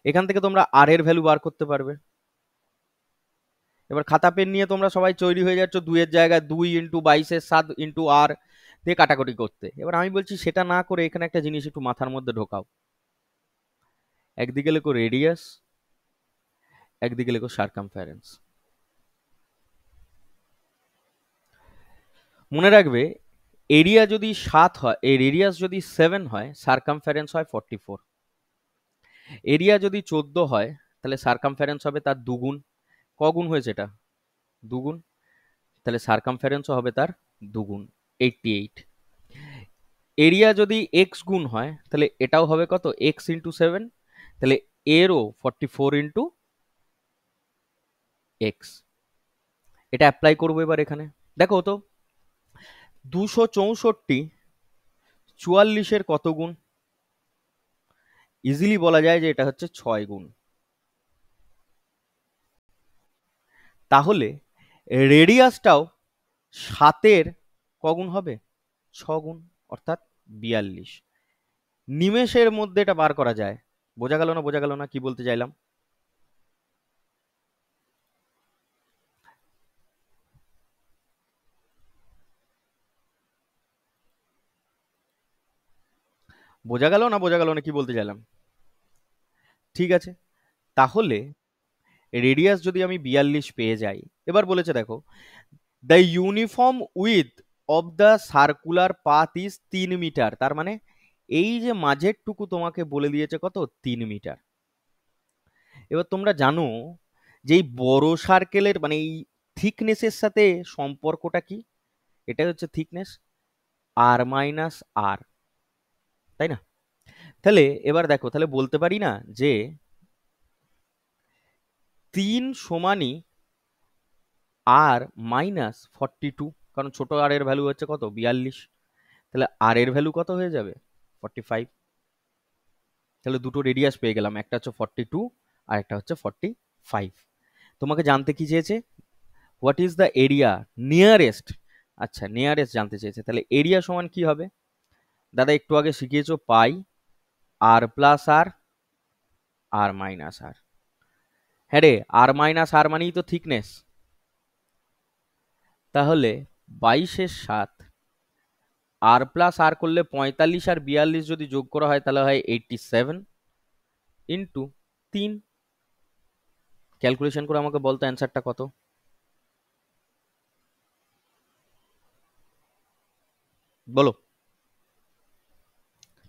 এখান থেকে তোমরা আর এর ভ্যালু বার করতে পারবে। এবার খাতা পেন নিয়ে তোমরা সবাই তৈরি হয়ে যাচ্ছ 2 এর জায়গায় 2 ইন্টু 22 7 ইন্টু আর দিয়ে কাটাকুটি করতে। এবার আমি বলছি সেটা না করে এখানে একটা জিনিস একটু মাথার মধ্যে ঢোকাও, একদিকে লেখো রেডিয়াস, একদিকে লেখো সার্কামফারেন্স। মনে রাখবে এরিয়া যদি 7 হয়, এই রেডিয়াস যদি 7 হয়, সার্কামফারেন্স হয় 44। এরিয়া যদি 14 হয় তাহলে সার্কামফারেন্স হবে তার দুগুণ। কগুণ হয়েছে এটা, দুগুণ, তাহলে সার্কামফারেন্সও হবে তার দুগুণ, 88। এরিয়া যদি এক্স গুণ হয় তাহলে এটাও হবে কত, এক্স ইন্টু 7, তাহলে এরও 44 ইন্টু এক্স। এটা অ্যাপ্লাই করবো এবার এখানে, দেখো তো 264 44-এর কত গুণ, ইজিলি বলা যায় যে এটা হচ্ছে 6 গুণ। তাহলে রেডিয়াসটাও 7-এর কগুণ হবে, 6 গুণ, অর্থাৎ 42। নিমেষের মধ্যে এটা বার করা যায়। বোঝা গেল না? বোঝা গেল না কি বলতে চাইলাম? বোঝা গেল না? বোঝা গেল না কি বলতে চাইলাম? ঠিক আছে, তাহলে রেডিয়াস যদি আমি 42 পেয়ে যাই, এবার বলেছে দেখো the uniform width of the circular path is 3 metre. তার মানে এই যে মাঝের টুকু তোমাকে বলে দিয়েছে কত, 3 মিটার। এবার তোমরা জানো যে এই বড় সার্কেলের মানে এই থিকনেসের সাথে সম্পর্কটা কি, এটা হচ্ছে থিকনেস আর মাইনাস আর, তাই না? তাহলে এবার দেখো, তাহলে বলতে পারি না যে 3 সমানই আর মাইনাস 42, কারণ ছোট আর এর ভ্যালু হচ্ছে কত, 42, তাহলে আর এর ভ্যালু কত হয়ে যাবে, 45। তাহলে দুটো রেডিয়াস পেয়ে গেলাম, একটা হচ্ছে 42 আর একটা হচ্ছে 45। তোমাকে জানতে কি চেয়েছে, what is the area nearest, আচ্ছা নিয়ারেস্ট জানতে চেয়েছে। তাহলে এরিয়া সমান কি হবে, দাদা একটু আগে শিখিয়েছো পাই আর প্লাস আর, আর মাইনাস আর। হ্যাঁ রে, আর মাইনাস আর মানেই তো থিকনেস। তাহলে 22-এর 7 আর প্লাস আর করলে 45 আর 42 যদি যোগ করা হয় তাহলে হয় 87 ইন্টু 3। ক্যালকুলেশন করে আমাকে বলতো অ্যান্সারটা কত, বলো।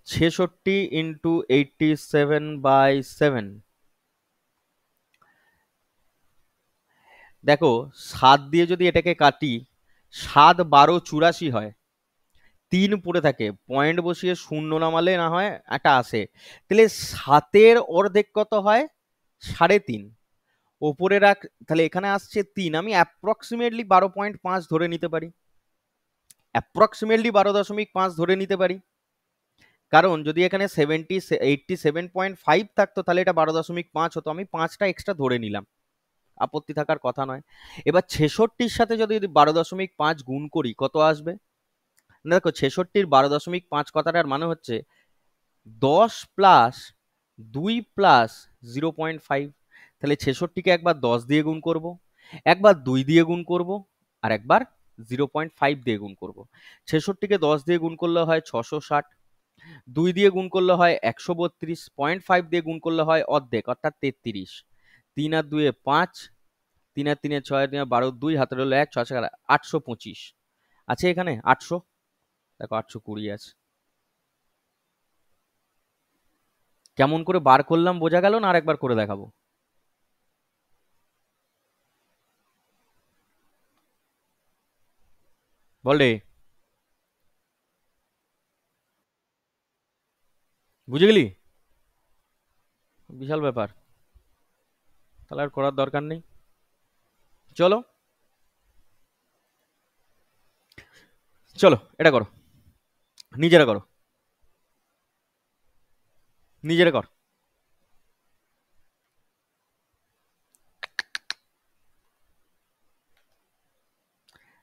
66 ইন্টু 87/7। দেখো 7 দিয়ে যদি এটাকে কাটি, 7 12 84 হয়, 3 পড়ে থাকে, পয়েন্ট বসিয়ে শূন্য নামালে না হয় একটা আসে, তাহলে 7-এর অর্ধেক কত হয়, 3.5, ওপরে রাখ, তাহলে এখানে আসছে 3, আমি অ্যাপ্রক্সিমেটলি 12.5 ধরে নিতে পারি, অ্যাপ্রক্সিমেটলি 12.5 ধরে নিতে পারি। কারণ যদি এখানে 87.5 থাকতো তাহলে এটা 12.5 হতো, আমি 5টা এক্সট্রা ধরে নিলাম। আপত্তি থাকার কথা নয়। এবার 66-র সাথে যদি 12.5 গুণ করি কত আসবে? দেখো 66-র 12.5 কথাটার মানে হচ্ছে 10 প্লাস 2 প্লাস 0.5। তাহলে 66-কে একবার 10 দিয়ে গুণ করব, একবার 2 দিয়ে গুণ করব, আর একবার 0.5 দিয়ে গুণ করব। 66-কে 10 দিয়ে গুণ করলে হয় 660, 2 দিয়ে গুণ করলে হয় 132, 0.5 দিয়ে গুণ করলে হয় অর্ধেক অর্থাৎ 33। 3 আর 2 5, 3 আর 3 6, 3 আর 12, 2 হাতে রইলো 1, 6 825 আছে এখানে 800। দেখো 820 আছে। কেমন করে বার করলাম বোঝা গেল না? আরেকবার করে দেখাবো? বলে বুঝে গেলি? বিশাল ব্যাপার। তাহলে আর করার দরকার নেই। চলো চলো এটা করো, নিজেরা করো, নিজেরা কর।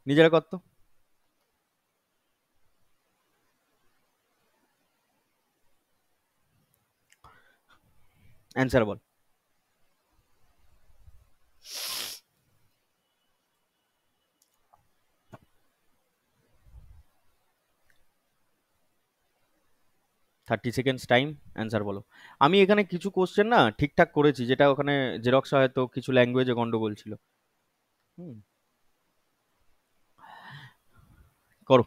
নিজেরা কর তো। অ্যান্সার বল। 30 সেকেন্ডস টাইম, অ্যান্সার বলো। আমি এখানে কিছু কোশ্চেন না ঠিকঠাক করেছি, যেটা ওখানে জেরক্সে হয়তো কিছু ল্যাঙ্গুয়েজে গন্ডগোল ছিল। হুম, করো।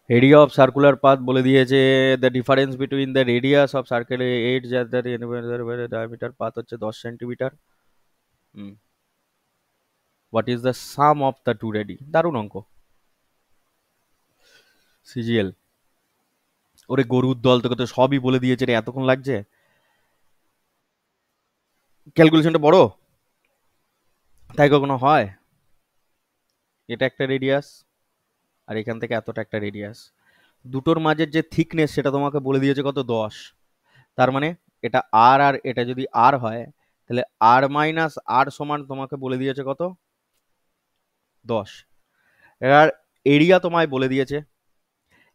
এরিয়া অফ সার্কুলার পাথ বলে দিয়েছে, the difference between the radius of circle 8 যার ডায়ামিটার পাথ হচ্ছে 10 centimetre. Hmm, what is the sum of the two radii? দারুণ অঙ্ক। সিজিএল, ওরে গরুর দল, তোকে তো সবই বলে দিয়েছে রে, এতক্ষণ লাগছে? ক্যালকুলেশনটা বড় তাই কখনো হয়? এটা একটা রেডিয়াস, আর এখান থেকে এতটা একটা রেডিয়াস, দুটোর মাঝের যে থিকনেস সেটা তোমাকে বলে দিয়েছে কত? 10। তার মানে এটা আর আর এটা যদি আর হয়, তাহলে আর মাইনাস আর সমান তোমাকে বলে দিয়েছে কত? 10। এবার এরিয়া তোমায় বলে দিয়েছে,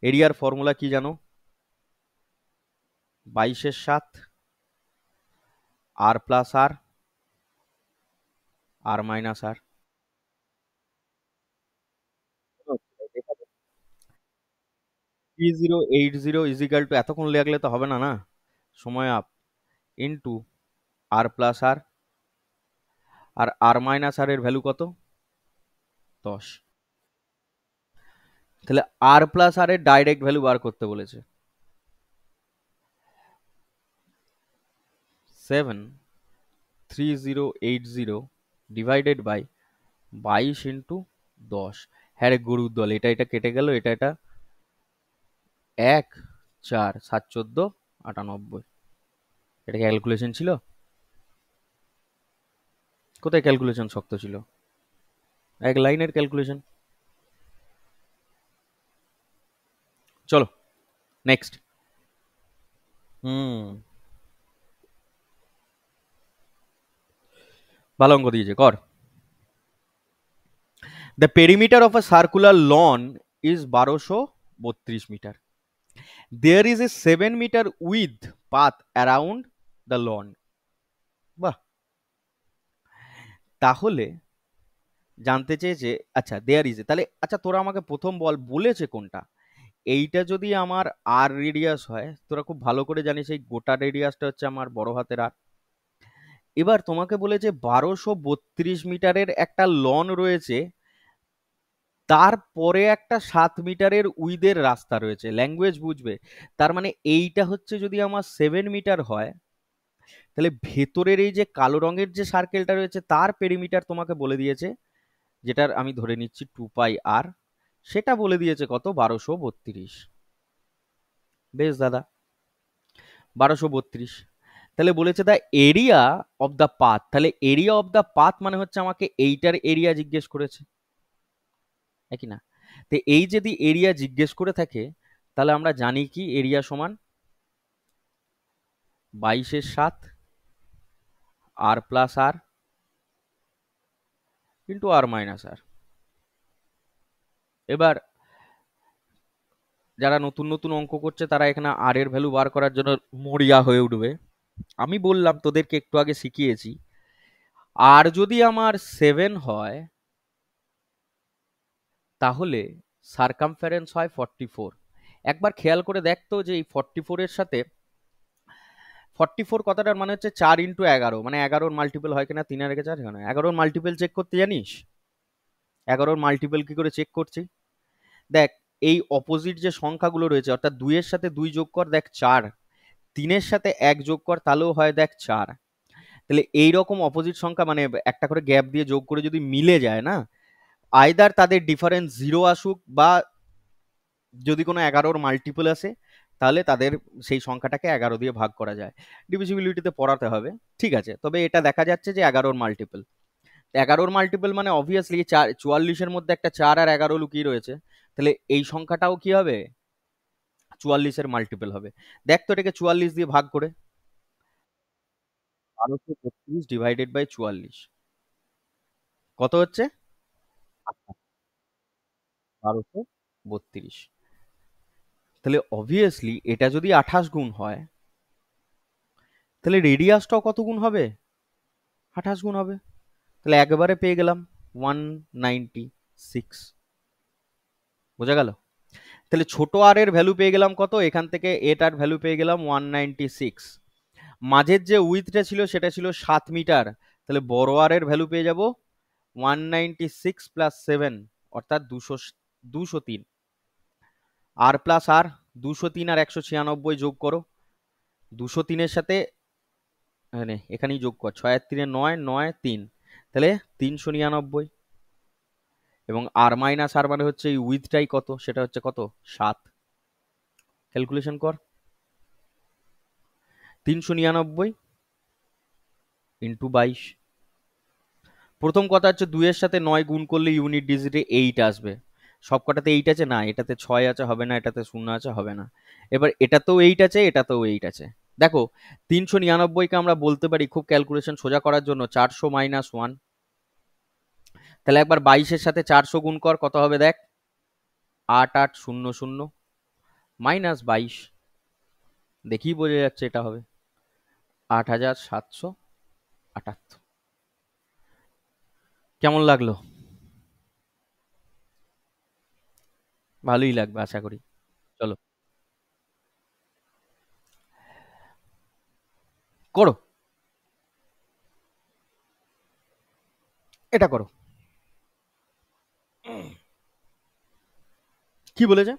এরিয়ার ফর্মুলা কি জানো? 22/7 আর প্লাস আর, আর মাইনাস আর। 3080 ইজিক্যাল টু, এতক্ষণ লাগলে তো হবে না না, সময় আপ, ইন্টু আর প্লাস আর, আর আর মাইনাস আর এর ভ্যালু কত? 10। তাহলে আর প্লাস আর এর ডাইরেক্ট ভ্যালু বার করতে বলেছে। 73080 ডিভাইডেড বাই 22 × 10। হ্যাঁ রে গরুর দল, এটা এটা কেটে গেল, এটা এটা 1 4 7 14 98। এটা ক্যালকুলেশন ছিল? কোথায় ক্যালকুলেশন শক্ত ছিল? এক লাইনের ক্যালকুলেশন। চলো নেক্সট। হুম, ভালো অঙ্ক দিয়েছে, কর। The perimeter of a circular lawn is 1232 metre. There is a 7 metre wide path around the lawn. বাহ, তাহলে জানতে চেয়েছে, আচ্ছা দেয়ার ইজ, তাহলে আচ্ছা তোরা আমাকে প্রথম বল বলেছে কোনটা? এইটা যদি আমার আর রেডিয়াস হয়, তোরা খুব ভালো করে জানিস এই গোটা রেডিয়াসটা হচ্ছে আমার বড় হাতের আর। এবার তোমাকে বলেছে 1232 মিটারের একটা লন রয়েছে, তারপরে একটা 7 মিটারের উইদের রাস্তা রয়েছে। ল্যাঙ্গুয়েজ বুঝবে? তার মানে এইটা হচ্ছে যদি আমার 7 মিটার হয়, তাহলে ভেতরের এই যে কালো রঙের যে সার্কেলটা রয়েছে তার পেরিমিটার তোমাকে বলে দিয়েছে, যেটার আমি ধরে নিচ্ছি 2πr, সেটা বলে দিয়েছে কত? 1232। বেশ দাদা, 1232। তাহলে বলেছে the area of the path, তাহলে এরিয়া অফ দ্য পাথ মানে হচ্ছে আমাকে এইটার এরিয়া জিজ্ঞেস করেছে, নাকি না? তো এই যদি এরিয়া জিজ্ঞেস করে থাকে তাহলে আমরা জানি কি এরিয়া সমান 22/7 আর প্লাস আর ইন্টু আর মাইনাস আর। এবার যারা নতুন নতুন অঙ্ক করছে তারা এখানে আর এর ভ্যালু বার করার জন্য মরিয়া হয়ে উঠবে। আমি বললাম তোদেরকে একটু আগে শিখিয়েছি, আর যদি আমার 7 হয় তাহলে সারকামফারেন্স হয় 44। একবার খেয়াল করে দেখতো যে এই 44 এর সাথে 44 কথাটার মানে হচ্ছে 4 × 11, মানে 11-র মাল্টিপল হয় কিনা 3 আর 4 এখানে 11-র মাল্টিপল চেক করতে জানিস? 11-র মাল্টিপল কি করে চেক করছি? দেখ, এই অপোজিট যে সংখ্যাগুলো রয়েছে অর্থাৎ 2 এর সাথে 2 যোগ কর, দেখ 4, 3 এর সাথে 1 যোগ কর তাহলেও হয় দেখ 4। তাহলে এইরকম অপোজিট সংখ্যা মানে একটা করে গ্যাপ দিয়ে যোগ করে যদি মিলে যায় না, আইদার তাদের ডিফারেন্স 0 আসুক বা যদি কোনো 11-র মাল্টিপল আসে তাহলে তাদের সেই সংখ্যাটাকে 11 দিয়ে ভাগ করা যায়। ডিভিজিবিলিটিতে পড়াতে হবে, ঠিক আছে? তবে এটা দেখা যাচ্ছে যে 11-র মাল্টিপল, 11-র মাল্টিপল মানে অবভিয়াসলি 44-এর মধ্যে একটা 4 আর 11 লুকিয়ে রয়েছে, তাহলে এই সংখ্যাটাও কি হবে? 44-এর মাল্টিপল হবে। দেখ তো এটাকে 44 দিয়ে ভাগ করে, 1232 ডিভাইডেড বাই 44 কত হচ্ছে? 1232। তাহলে অবভিয়াসলি এটা যদি 28 গুণ হয় তাহলে রেডিয়াসটাও কত গুণ হবে? 28 গুণ হবে। তাহলে একবারে পেয়ে গেলাম 196। বোঝা গেল? তাহলে ছোট আর এর ভ্যালু পেয়ে গেলাম কত, এখান থেকে এটার ভ্যালু পেয়ে গেলাম 196। মাঝের যে উইথটা ছিল সেটা ছিল 7 মিটার, তাহলে বড় আর এর ভ্যালু পেয়ে যাব 196 প্লাস 7 অর্থাৎ 203। আর প্লাস আর 203 আর 196 যোগ করো, 203-এর সাথে এখানেই যোগ কর, 6 আর 3 9, 9 3, তাহলে 399। এবং আর মাইনাস আর মানে হচ্ছে এই উইথটাই কত, সেটা হচ্ছে কত 7। ক্যালকুলেশন কর, 399 ইন্টু 22। প্রথম কথা হচ্ছে 2 এর সাথে 9 গুণ করলে ইউনিট ডিজিটে 8 আসবে। সব কটাতে 8 আছে না, এটাতে 6 আছে হবে না, এটাতে 0 আছে হবে না। এবার এটাতেও 8 আছে, এটাতেও 8 আছে। দেখো 399-কে আমরা বলতে পারি খুব ক্যালকুলেশন সোজা করার জন্য 400 মাইনাস 1। তাহলে একবার 22-এর সাথে 400 গুণ কর, কত হবে দেখ, 8800 মাইনাস 22, দেখি বোঝা যাচ্ছে এটা হবে 8778। কেমন লাগলো? ভালোই লাগবে আশা করি। চলো করো, এটা করো। কি বলেছে?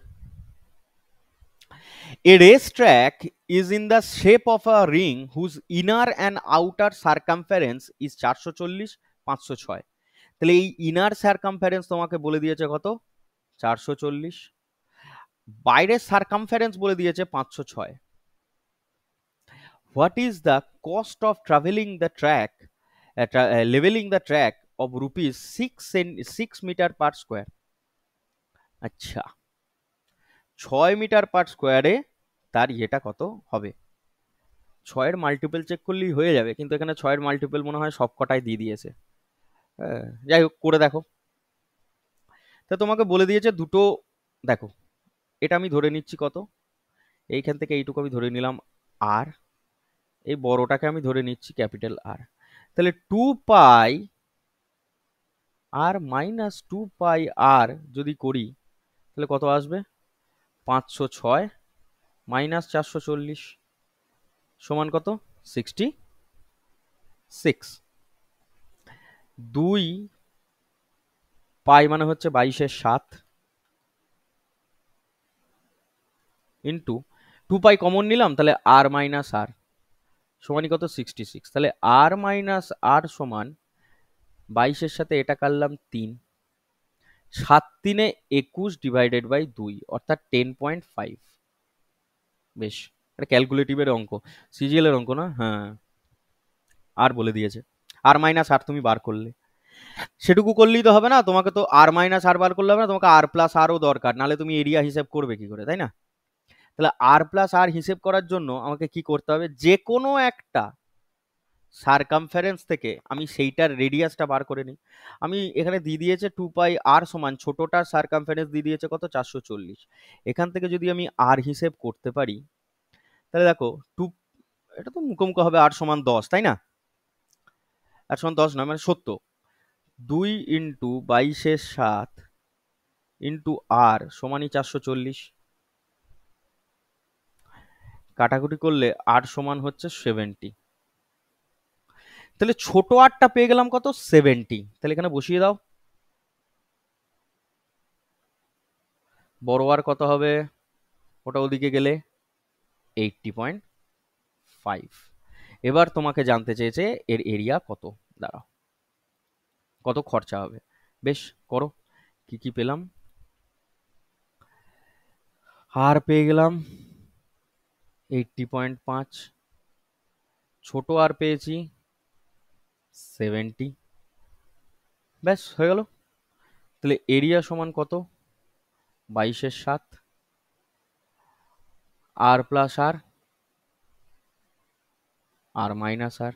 A racetrack is in the shape of a ring whose inner and outer circumference is 440 506। তাহলে এই ইনার সারকামফারেন্স তোমাকে বলে দিয়েছে কত, 440, বাইরের সারকামফারেন্স বলে দিয়েছে 506। What is the cost of travelling the track, levelling the track of rupees 6 metre per square? আচ্ছা, 6 মিটার পার স্কোয়ারে তার ইয়েটা কত হবে? 6-এর মাল্টিপল চেক করলেই হয়ে যাবে, কিন্তু এখানে 6-এর মাল্টিপল মনে হয় সব কটাই দিয়ে দিয়েছে। হ্যাঁ, যাই হোক করে দেখো। তা তোমাকে বলে দিয়েছে দুটো, দেখো এটা আমি ধরে নিচ্ছি কত, এইখান থেকে এইটুকু আমি ধরে নিলাম আর, এই বড়টাকে আমি ধরে নিচ্ছি ক্যাপিটাল আর। তাহলে 2 পাই আর মাইনাস 2 পাই আর যদি করি তাহলে কত আসবে, 506 মাইনাস 440 সমান কত, 66। 2 পাই মানে হচ্ছে 22/7 ইন্টু 2 পাই কমন নিলাম, তাহলে আর মাইনাস আর সমানই কত, 66। তাহলে আর মাইনাস আর সমান 22-এর সাথে এটা কাটলাম 3, 7 3 21 ডিভাইডেড বাই 2 অর্থাৎ 10.5। বেশ, এটা ক্যালকুলেটিভের অঙ্ক, সিজিএল এর অঙ্ক না, হ্যাঁ। আর বলে দিয়েছে আর মাইনাস আর তুমি বার করলে, সেটুকু করলেই তো হবে না, তোমাকে তো আর মাইনাস আর বার করলে হবে না, তোমাকে আর প্লাস আরও দরকার, নাহলে তুমি এরিয়া হিসেব করবে কি করে, তাই না? তাহলে আর প্লাস আর হিসেব করার জন্য আমাকে কি করতে হবে, যে কোনো একটা সারকামফারেন্স থেকে আমি সেইটার রেডিয়াসটা বার করে নিই। আমি এখানে দিয়ে দিয়েছে 2 পাই আর সমান ছোটটার সারকামফারেন্স দিয়ে দিয়েছে কত 440, এখান থেকে যদি আমি আর হিসেব করতে পারি তাহলে দেখো টু, এটা তো মুখোমুখি হবে আর সমান 10, তাই না? আর সমান 10 নয় মানে 70, 2 ইন্টু 22/7 ইন্টু আর সমানই 440, কাটাকুটি করলে আর সমান হচ্ছে 70। তাহলে ছোট আরটা পেয়ে গেলাম কত 70, তাহলে এখানে বসিয়ে দাও। বড় আর কত হবে, ওটা ওদিকে গেলে 80.5। এবার তোমাকে জানতে চেয়েছে এর এরিয়া কত, দাঁড়াও কত খরচা হবে, বেশ করো। কি কি পেলাম, আর পেয়ে গেলাম 80.5, ছোট আর পেয়েছি 70, ব্যাস হয়ে গেল। তাহলে এরিয়া সমান কত 22/7 আর প্লাস আর আর মাইনাস আর,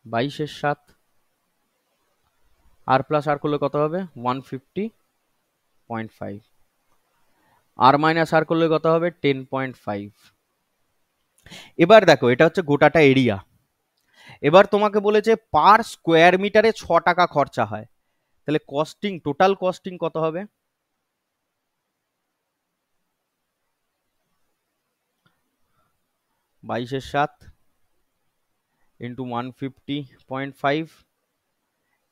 22/7 আর প্লাস আর করলে কত হবে 150.5, আর মাইনাস আর করলে কত হবে 10.5। এবার দেখো এটা হচ্ছে গোটাটা এরিয়া, এবার তোমাকে বলেছে পার স্কোয়ার মিটারে 6 টাকা খরচা হয়, তাহলে কস্টিং টোটাল কস্টিং কত হবে, 22/7 ইন্টু 150.5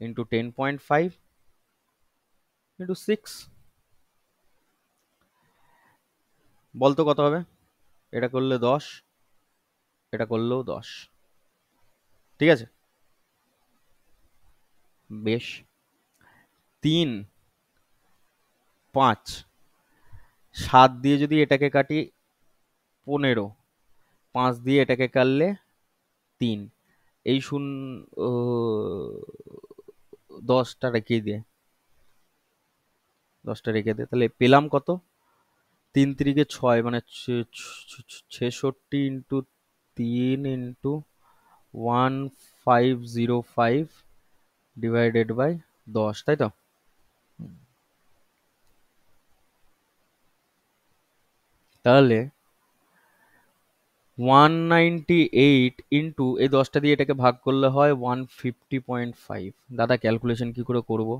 ইন্টু 10.5 ইন্টু 6, বলতো কত হবে, এটা করলে 10, এটা করলেও 10, ঠিক আছে, বেশ। 3, 5, 7 দিয়ে যদি এটাকে কাটি 15, 5 দিয়ে এটাকে কাটলে 3, এই 10টা রেখে দিয়ে 10টা রেখে দিয়ে তাহলে পেলাম কত 3 × 6 মানে 66 ইন্টু 3 ইন্টু 1505 ডিভাইডেড বাই 10, তাই তো? তাহলে 198 ইন্টু এই 10টা দিয়ে এটাকে ভাগ করলে হয় 150.5। দাদা ক্যালকুলেশন কি করে করব,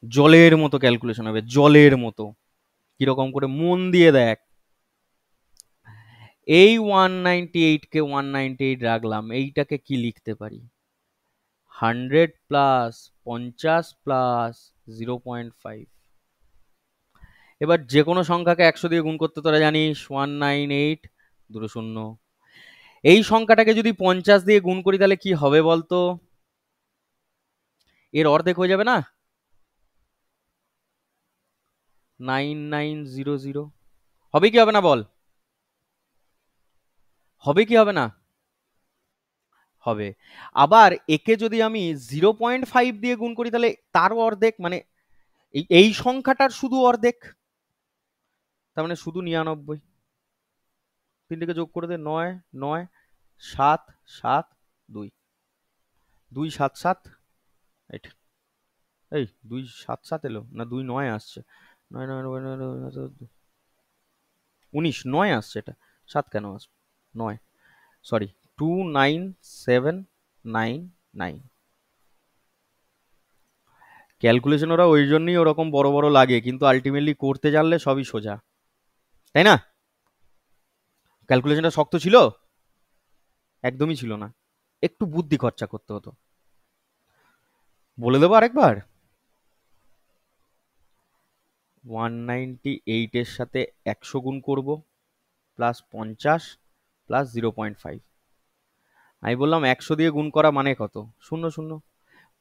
জলের মতো ক্যালকুলেশন হবে, জলের মতো। কিরকম করে মন দিয়ে দেখ, এই 198 কে 198 রাখলাম, এইটাকে কি লিখতে পারি 100 প্লাস 50 প্লাস 0.5। এবার যে কোনো সংখ্যাকে 100 দিয়ে গুণ করতে তোরা জানিস 198 দুটো শূন্য, এই সংখ্যাটাকে যদি 50 দিয়ে গুণ করি তাহলে কি হবে বলতো, এর অর্ধেক হয়ে যাবে না, 9900 হবে কি হবে না বল, হবে কি হবে না, হবে। আবার একে যদি আমি 0.5 দিয়ে গুণ করি তাহলে তারও অর্ধেক, মানে এই সংখ্যাটার শুধু অর্ধেক, তার মানে শুধু 99। তিনটিকে যোগ করে দে, 9 9 7 7 2 2 7 7, এটা এই 2 7 7 এলো না, 2 9 আসছে, 9 9 19 9 আসছে, এটা 7 কেন আসবে, 9 সরি 29799। ক্যালকুলেশন ওরা ওই জন্যই ওরকম বড় বড় লাগে, কিন্তু আলটিমেটলি করতে জানলে সবই সোজা, তাই না? ক্যালকুলেশনটা শক্ত ছিল, একদমই ছিল না, একটু বুদ্ধি খরচা করতে হতো। বলে দেবো আরেকবার, 198 এর সাথে 100 গুণ করব প্লাস 50 প্লাস 0.5। আমি বললাম 100 দিয়ে গুণ করা মানে কত, শূন্য শূন্য,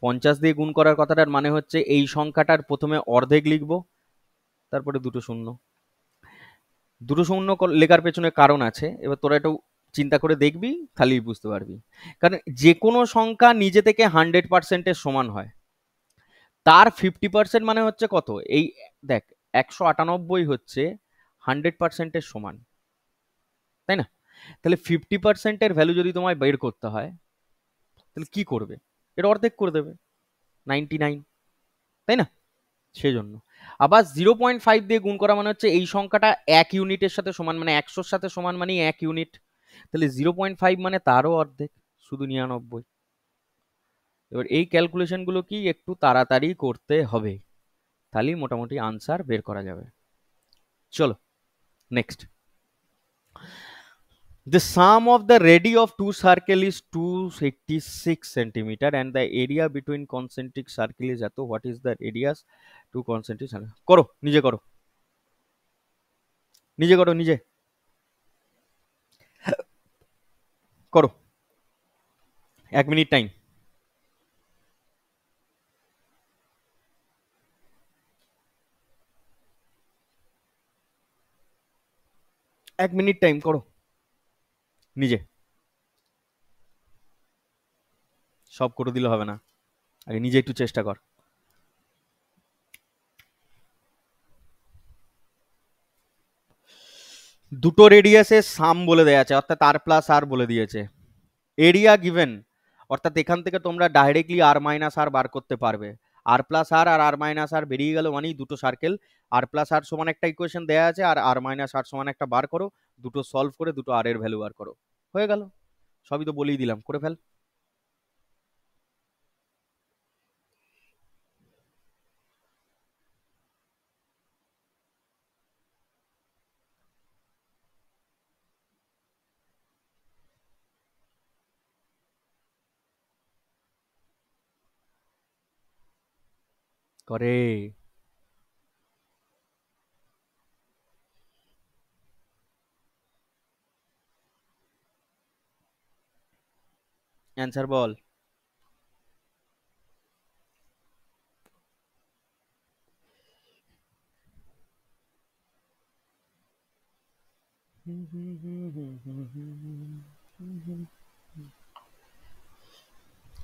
50 দিয়ে গুণ করার কথাটার মানে হচ্ছে এই সংখ্যাটার প্রথমে অর্ধেক লিখব, তারপরে দুটো শূন্য, দুটো শূন্য লেখার পেছনে কারণ আছে, এবার তোরা একটু চিন্তা করে দেখবি, তাহলেই বুঝতে পারবি। কারণ যে কোনো সংখ্যা নিজে থেকে 100%-এর সমান হয়, তার 50% মানে হচ্ছে কত? এই দেখ, 198 হচ্ছে 100%-এর সমান, তাই না? তাহলে 50%-এর ভ্যালু যদি তোমায় বের করতে হয়, তাহলে কি করবে? এটা অর্ধেক করে দেবে, 99, তাই না? সেই জন্য আবার 0.5 দিয়ে গুণ করা মানে হচ্ছে এই সংখ্যাটা 1 ইউনিটের সাথে সমান, মানে 100-র সাথে সমান মানে 1 ইউনিট। তাহলে 0.5 মানে তারও অর্ধেক, শুধু 99। এবার এই ক্যালকুলেশন গুলো কি একটু তাড়াতাড়ি করতে হবে, তাহলেই মোটামুটি আনসার বের করা যাবে। চলো next. The sum of the radii of two circle is 286 centimeter and the area between concentric circle is এত. What is the radius to concentric circle? করো নিজে, করো নিজে, করো নিজে, করো, 1 মিনিট টাইম। 1 মিনিট টাইম, করো নিজে। সব করে দিলে হবে না, আগে নিজে একটু চেষ্টা কর। দুটো রেডিয়াসের সাম বলে দেয়া আছে, অর্থাৎ আর প্লাস আর বলে দিয়েছে। এরিয়া গিভেন, অর্থাৎ এখান থেকে তোমরা ডাইরেক্টলি আর মাইনাস আর বার করতে পারবে। আর প্লাস আর আর আর মাইনাস আর বেরিয়ে গেল মানেই দুটো সার্কেল। আর প্লাস আর সমান একটা ইকুয়েশন দেয়া আছে, আর আর মাইনাস আর সমান একটা বার করো, দুটো সলভ করে দুটো আর এর ভ্যালু বার করো, হয়ে গেল। সবই তো বলেই দিলাম, করে ফেল। করে অ্যান্সার বল।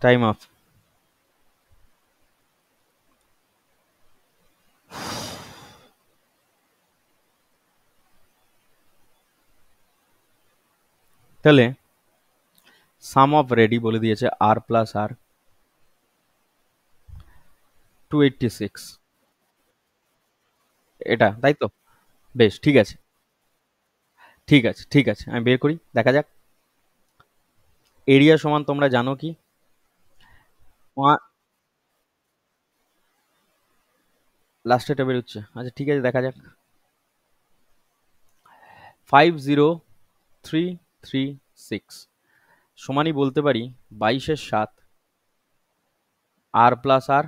Time of. তাহলে সাম অফ রেডি বলে দিয়েছে আর প্লাস আর 286, এটা তাই তো? বেশ, ঠিক আছে, ঠিক আছে, ঠিক আছে, আমি বের করি, দেখা যাক। এরিয়া সমান তোমরা জানো কি? লাস্ট এটা বেরোচ্ছে, আচ্ছা ঠিক আছে, দেখা যাক। 50336 সমানই বলতে পারি 22-এর 7 আর প্লাস আর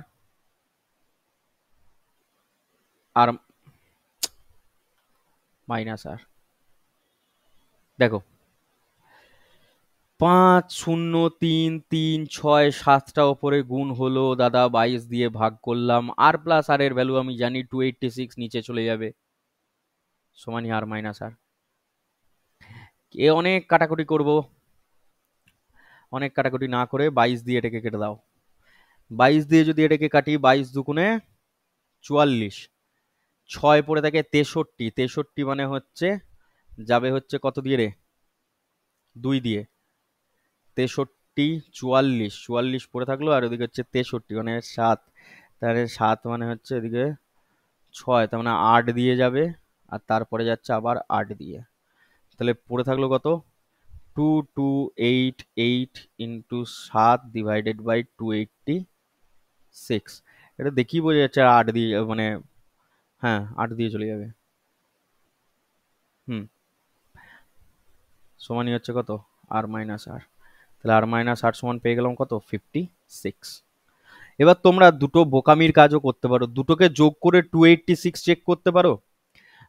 আর মাইনাস আর। দেখো, 5, 0, 3, 3, 6, 7টা ওপরে গুণ হলো দাদা, 22 দিয়ে ভাগ করলাম, আর প্লাস আর এর ভ্যালু আমি জানি 286, নিচে চলে যাবে, সমানই আর মাইনাস আর। এ অনেক কাটাকুটি করব, অনেক কাটাকুটি না করে 22 দিয়ে এটাকে কেটে দাও। 22 দিয়ে যদি এটাকে কাটি, 22 দুগুণে 44, 6 পড়ে থাকে 63, 63 মানে হচ্ছে যাবে হচ্ছে কত দিয়ে রে? 2 দিয়ে। 63, 44, 44 পড়ে থাকলো, আর ওদিকে হচ্ছে 63 মানে 7, তাহলে 7 মানে হচ্ছে এদিকে 6, তার মানে 8 দিয়ে যাবে, আর তারপরে যাচ্ছে আবার 8 দিয়ে, তাহলে পড়ে থাকলো কত? 2288 ইন্টু 7 ডিভাইডেড বাই 286। এটা দেখি বোঝা যাচ্ছে 8 দিয়ে, মানে হ্যাঁ 8 দিয়ে চলে যাবে। হুম, সমানই হচ্ছে কত? আর মাইনাস আর। তাহলে আর মাইনাস আর সমান পেয়ে গেলাম কত? 56। এবার তোমরা দুটো বোকামির কাজও করতে পারো, দুটোকে যোগ করে 286 চেক করতে পারো,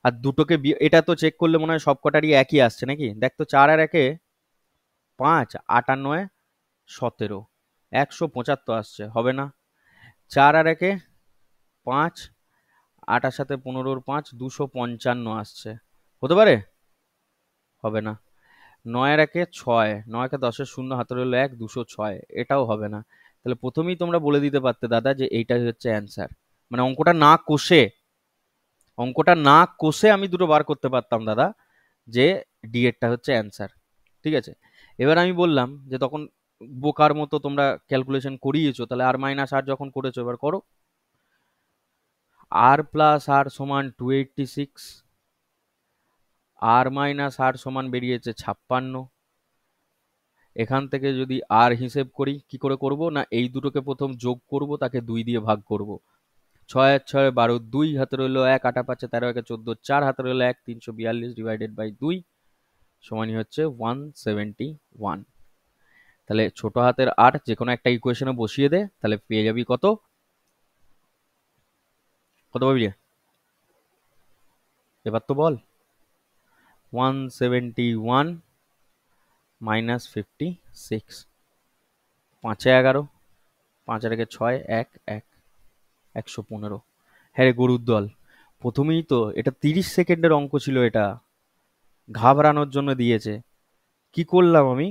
আর দুটোকে এটা তো চেক করলে মনে হয় সব কটারই একই আসছে নাকি? দেখ তো, 4 আর 1-এ 5, 8 আর 9 17, 175 আসছে, হবে না? 4 আর 1-এ 5, 8 আর সাথে 15-র 5, 255 আসছে, হতে পারে? হবে না। 9 একে 6, 9 কে 10-এর শূন্য হাতে রইল 1, 206, এটাও হবে না। তাহলে প্রথমেই তোমরা বলে দিতে পারতে দাদা যে এইটাই হচ্ছে অ্যান্সার। মানে অঙ্কটা না কষে আমি দুটো বার করতে পারতাম দাদা যে ডি এরটা হচ্ছে অ্যান্সার। ঠিক আছে, এবার আমি বললাম যে তখন বোকার মতো তোমরা ক্যালকুলেশন করিয়েছো, তাহলে আর যখন করেছো এবার করো। আর+আর = 286, আর সমান বেরিয়েছে 56। এখান থেকে যদি আর হিসেব করি, কি করে করব না, এই দুটোকে প্রথম যোগ করব, তাকে 2 দিয়ে ভাগ করব। 6 আর 6 12, 2 হাতে রইল 1, 8 5 13, 1 14, 4 হাতে রইল 1, 342 ডিভাইডেড বাই 2 সমানই হচ্ছে 171। তাহলে ছোট হাতের আর যে কোনো একটা ইকুয়েশনে বসিয়ে দে, তাহলে পেয়ে যাবি কত, কত পাবি রে? এবার তো বল। 171 মাইনাস 56, 5 11, 5 আর 6, 1 1, 115। হ্যাঁ রে গরুর দল, প্রথমেই তো এটা 30 সেকেন্ডের অঙ্ক ছিল, এটা ঘাবড়ানোর জন্য দিয়েছে। কি করলাম আমি,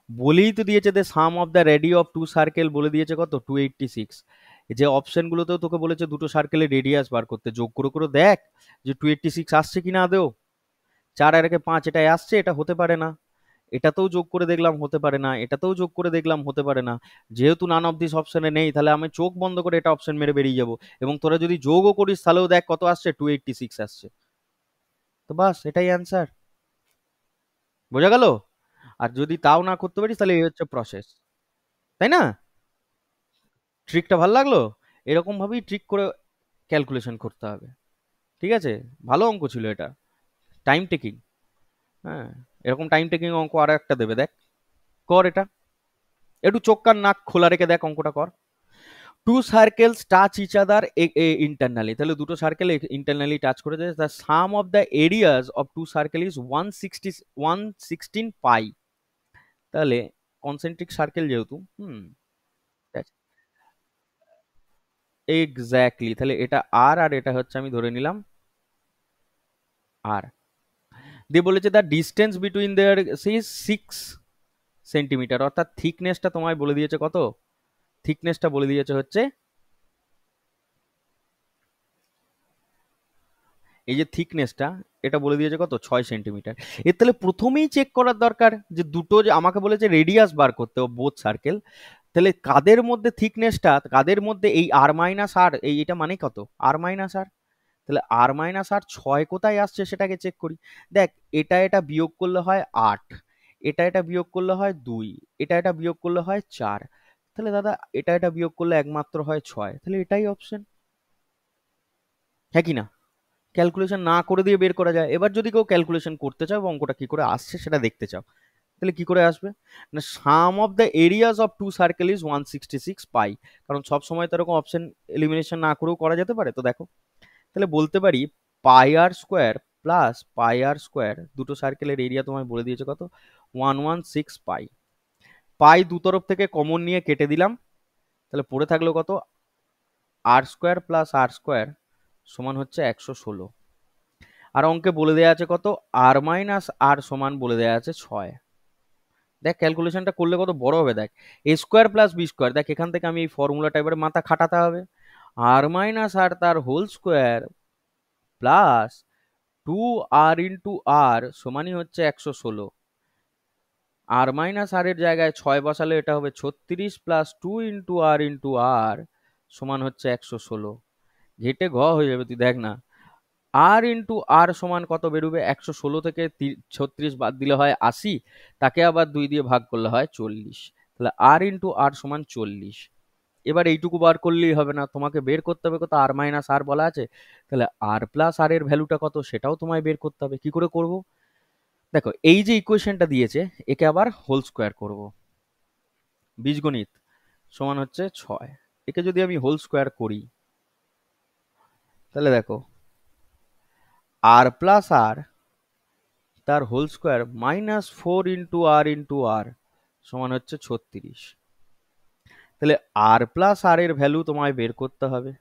বলেই তো দিয়েছে যে sum of the radio of two circle, বলে দিয়েছে কত 286। যে অপশনগুলোতেও তোকে বলেছে দুটো সার্কেলের রেডিয়াস বার করতে, যোগ করে করে দেখ যে 286 আসছে কিনা আদেও। 4 আর 5, এটাই আসছে, এটা হতে পারে না। এটাতেও যোগ করে দেখলাম হতে পারে না, এটাতেও যোগ করে দেখলাম হতে পারে না। যেহেতু নান অফ দিস অপশনে নেই, তাহলে আমি চোখ বন্ধ করে এটা অপশন মেরে বেরিয়ে যাব। এবং তোরা যদি যোগও করিস তাহলেও দেখ কত আসছে, 286 আসছে। তো বাস এটাই অ্যান্সার, বোঝা গেল? আর যদি তাও না করতে পারিস তাহলে এই হচ্ছে প্রসেস, তাই না? ট্রিকটা ভালো লাগলো? এরকম ভাবেই ট্রিক করে ক্যালকুলেশন করতে হবে। ঠিক আছে, ভালো অঙ্ক ছিল এটা, টাইম টেকিং। হ্যাঁ, এরকম টাইম টেকিং অঙ্ক আরো একটা দেবে, দেখ কর এটা, একটু চোখ কান নাক খোলা রেখে দেখ অঙ্কটা কর। Two circles touch each other internally, তাহলে দুটো সার্কেল ইন্টারনালি টাচ করে দেয়, the sum of the areas of two circle is 116 pi. তাহলে কনসেন্ট্রিক সার্কেল যেহেতু, এক্স্যাক্টলি, তাহলে এটা আর আর এটা হচ্ছে আমি ধরে নিলাম আর। দিয়ে বলেছে দ্য ডিস্টেন্স বিটুইন দেয়ার সেই 6 সেন্টিমিটার, অর্থাৎ থিকনেসটা তোমায় বলে দিয়েছে কত, থিকনেসটা বলে দিয়েছে হচ্ছে, এই যে থিকনেসটা, এটা বলে দিয়েছে কত 6 সেন্টিমিটার। এর তাহলে প্রথমেই চেক করার দরকার যে দুটো, যে আমাকে বলেছে রেডিয়াস বার করতে বোথ সার্কেল, তাহলে কাদের মধ্যে থিকনেসটা, কাদের মধ্যে এই আর, এই এটা মানে কত আর, তাহলে আর, 6 কোথায় আসছে সেটাকে চেক করি। দেখ, এটা বিয়োগ করলে হয় 8, এটা বিয়োগ করলে হয় 2, এটা বিয়োগ করলে হয় 4, তাহলে দাদা এটা বিয়োগ করলে একমাত্র হয় 6, তাহলে এটাই অপশন, হ্যাঁ কি না? ক্যালকুলেশন না করে দিয়ে বের করা যায়। এবার যদি কেউ ক্যালকুলেশন করতে চাও অঙ্কটা কি করে আসছে সেটা দেখতে চাও, তাহলে কি করে আসবে না, sum of the areas of two circle is 166 pi. কারণ সব সময় তো এরকম অপশন এলিমিনেশন না করেও করা যেতে পারে, তো দেখো তাহলে বলতে পারি πr² প্লাস πr², দুটো সার্কেলের এরিয়া তোমায় বলে দিয়েছে কত 116 পাই। পাই দু তরফ থেকে কমন নিয়ে কেটে দিলাম, তাহলে পড়ে থাকলো কত, r² প্লাস r² সমান হচ্ছে 116। আর অঙ্কে বলে দেওয়া আছে কত, r সমান বলে দেওয়া আছে 6। দেখ ক্যালকুলেশনটা করলে কত বড় হবে, দেখ a² প্লাস b², দেখ এখান থেকে আমি এই ফর্মুলাটা এবারে মাথা খাটাতে হবে। r তার হোল স্কোয়ার প্লাস 2r সমানই হচ্ছে 116। আর এর জায়গায় 6 বসালে এটা হবে 36 প্লাস 2 r সমান হচ্ছে 116। ঘেটে ঘ হয়ে যাবে, তুই দেখ না। আর সমান কত বেরোবে, 116 থেকে 36 বাদ দিলে হয় 80, তাকে আবার 2 দিয়ে ভাগ করলে হয় 40, তাহলে আর সমান 40। এবার এইটুকু বার করলেই হবে না, তোমাকে বের করতে হবে কত, আর বলা আছে, তাহলে আর এর ভ্যালুটা কত সেটাও তোমায় বের করতে হবে। কি করে করব, দেখো এই যে ইকুয়েশনটা দিয়েছে একে আবার হোল স্কোয়ার করব, বীজগণিত সমান হচ্ছে 6, একে যদি আমি হোল স্কোয়ার করি তাহলে দেখো আর তার হোল স্কোয়ার -4 সমান হচ্ছে 36। তাহলে আর এর ভ্যালু তোমায় বের করতে হবে,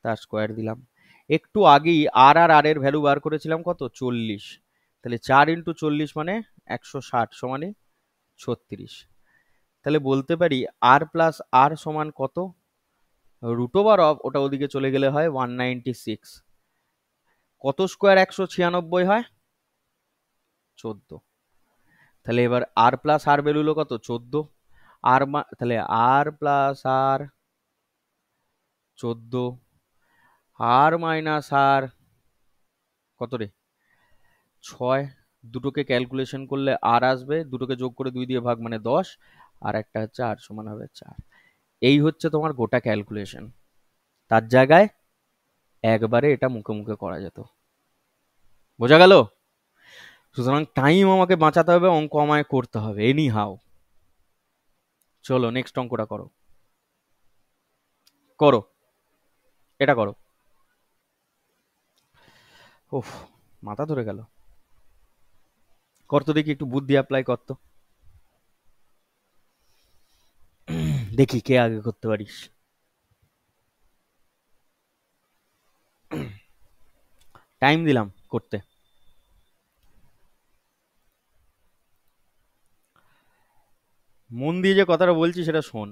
তার স্কোয়ার দিলাম। একটু আগেই আর আর আর এর ভ্যালু বার করেছিলাম কত, 40। তাহলে 4 × 40 মানে 160 সমানে 36। তাহলে বলতে পারি আর প্লাস আর সমান কত, রুট ওভার অফ ওটা ওদিকে চলে গেলে হয় 196। কত স্কোয়ার 196 হয়, 14। তাহলে এবার আর প্লাস আর বেরোলো কত, 14। তাহলে আর প্লাস আর 14, আর মাইনাস আর কত রে, 6। দুটোকে ক্যালকুলেশন করলে আর আসবে, দুটোকে যোগ করে 2 দিয়ে ভাগ মানে 10, আর একটা হচ্ছে আর সমান হবে 4। এই হচ্ছে তোমার গোটা ক্যালকুলেশন। তার জায়গায় একবারে এটা মুখে মুখে করা যেত। বোঝা গেল? সুতরাং টাইম আমাকে বাঁচাতে হবে, অঙ্ক আমায় করতে হবে এনি হাউ। চলো নেক্সট অঙ্কটা করো, করো, এটা করো। ওফ, মাথা ধরে গেল। করতো দেখি, একটু বুদ্ধি অ্যাপ্লাই করতো, দেখি কে আগে করতে পারিস। টাইম দিলাম করতে। মন দিয়ে যে কথাটা বলছি সেটা শোন।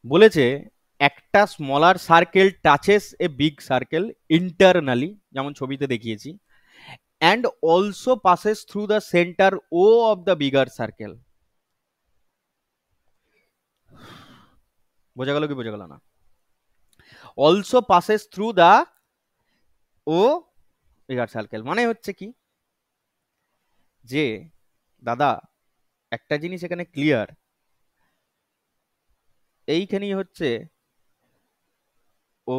বলেছে একটা smaller circle touches a big circle internally, যেমন ছবিতে দেখিয়েছি, and also passes through the centre O of the bigger circle. বোঝা গেল কি বোঝা গেল না? Also passes through the O bigger circle মানে হচ্ছে কি, যে দাদা একটা জিনিস এখানে ক্লিয়ার, এইখানেই হচ্ছে ও,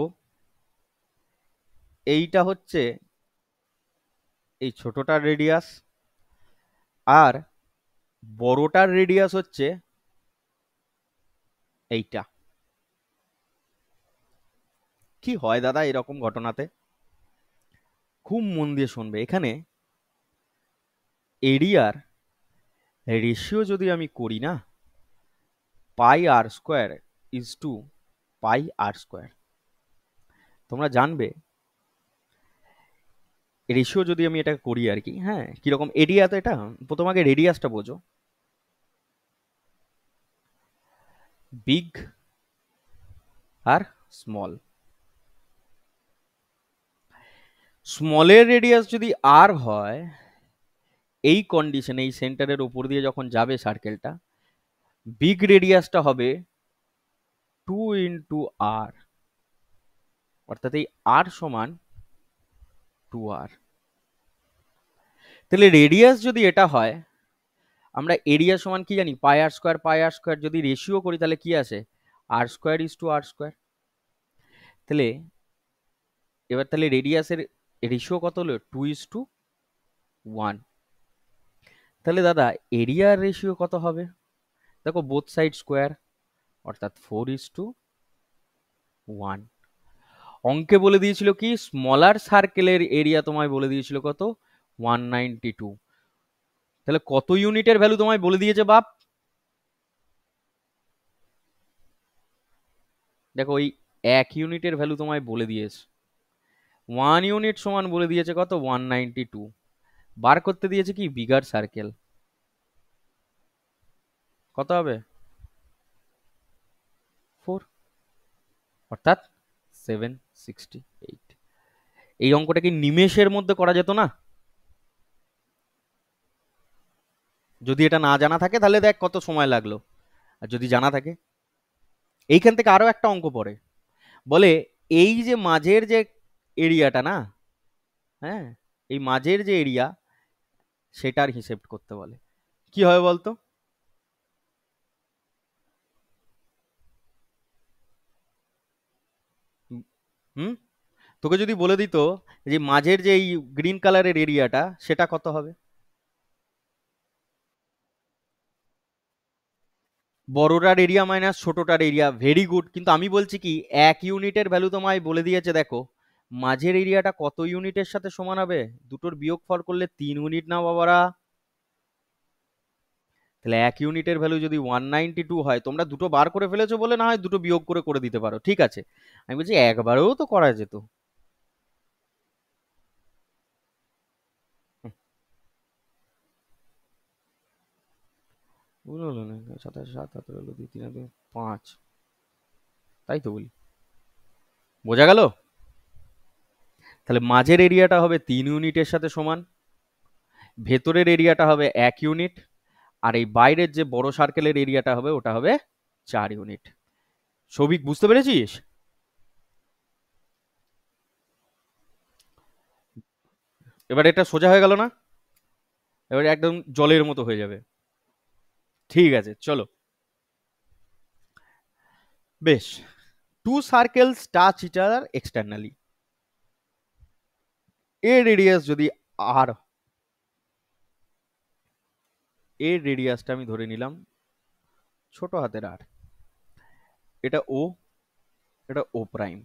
এইটা হচ্ছে এই ছোটটার রেডিয়াস, আর বড়টার রেডিয়াস হচ্ছে এইটা। কি হয় দাদা এরকম ঘটনাতে? খুব মন দিয়ে শুনবে। এখানে এরিয়ার রেশিও যদি আমি করি না, pi R square is to pi R square, তোমরা জানবে রেশিও যদি আমি এটা করি আর কি, হ্যাঁ কিরকম এরিয়া, তো এটা প্রথম আগে রেডিয়াসটা বোঝো। বিগ আর স্মল, স্মলের রেডিয়াস যদি আর হয়, এই কন্ডিশনে এই সেন্টারের উপর দিয়ে যখন যাবে সার্কেলটা, বিগ রেডিয়াসটা হবে 2 × আর, অর্থাৎ এই আর সমান 2r। তাহলে রেডিয়াস যদি এটা হয়, আমরা এরিয়া সমান কি জানি, pi R square. Pi R square যদি রেশিও করি তাহলে কি আসে, R square is to R square. তাহলে এবার তাহলে রেডিয়াসের রেশিও কত হলো, 2:1। তাহলে দাদা এরিয়ার রেশিও কত হবে, দেখো বোথ সাইড স্কোয়ার, অর্থাৎ 4:1। অঙ্কে বলে দিয়েছিল কি, স্মলার সার্কেলের এরিয়া তোমায় বলে দিয়েছিল কত, 192। তাহলে কত ইউনিটের ভ্যালু তোমায় বলে দিয়েছে বাপ, দেখো ওই 1 ইউনিটের ভ্যালু তোমায় বলে দিয়েছে। 1 ইউনিট সমান বলে দিয়েছে কত, 192। বার করতে দিয়েছে কি, বিগার সার্কেল, কত হবে 4, অর্থাৎ 768। এই অঙ্কটা কি নিমেষের মধ্যে করা যেত না? যদি এটা না জানা থাকে তাহলে দেখ কত সময় লাগলো, আর যদি জানা থাকে। এইখান থেকে আরো একটা অঙ্ক পড়ে, বলে এই যে মাঝের যে এরিয়াটা না, হ্যাঁ এই মাঝের যে এরিয়া সেটার হিসেব করতে বলে। কি হবে বলতো, হুম, তোকে যদি বলে দিত যে মাঝের যে এই গ্রিন কালারের এরিয়াটা সেটা কত হবে, বড়টার এরিয়া মাইনাস ছোটটার এরিয়া, ভেরি গুড। কিন্তু আমি বলছি কি, 1 ইউনিটের ভ্যালু তোমায় বলে দিয়েছে, দেখো মাঝের এরিয়াটা কত ইউনিটের সাথে সমান হবে, দুটোর বিয়োগফল করলে 3 ইউনিট না বাবারা। তাহলে 1 ইউনিটের ভ্যালু যদি 192 হয়, তোমরা দুটো বার করে ফেলেছো বলে না হয় দুটো বিয়োগ করে করে দিতে পারো, ঠিক আছে। আমি বলছি একবারেও তো করা যেত। বুঝলো না, 27 7 17 হলো 2 3 2 5, তাই তো বলি। বোঝা গেল? তাহলে মাঝের এরিয়াটা হবে 3 ইউনিটের সাথে সমান, ভেতরের এরিয়াটা হবে 1 ইউনিট, আর এই বাইরের যে বড় সার্কেলের এরিয়াটা হবে ওটা হবে 4 ইউনিট। সৌভিক বুঝতে পেরেছিস? এবার এটা সোজা হয়ে গেল না? এবার একদম জলের মতো হয়ে যাবে। ঠিক আছে, চলো। বেশ, two circles touch each other externally, এর রেডিয়াস যদি আর, এর রেডিয়াসটা আমি ধরে নিলাম ছোট হাতের আর, এটা ও, এটা ও প্রাইম,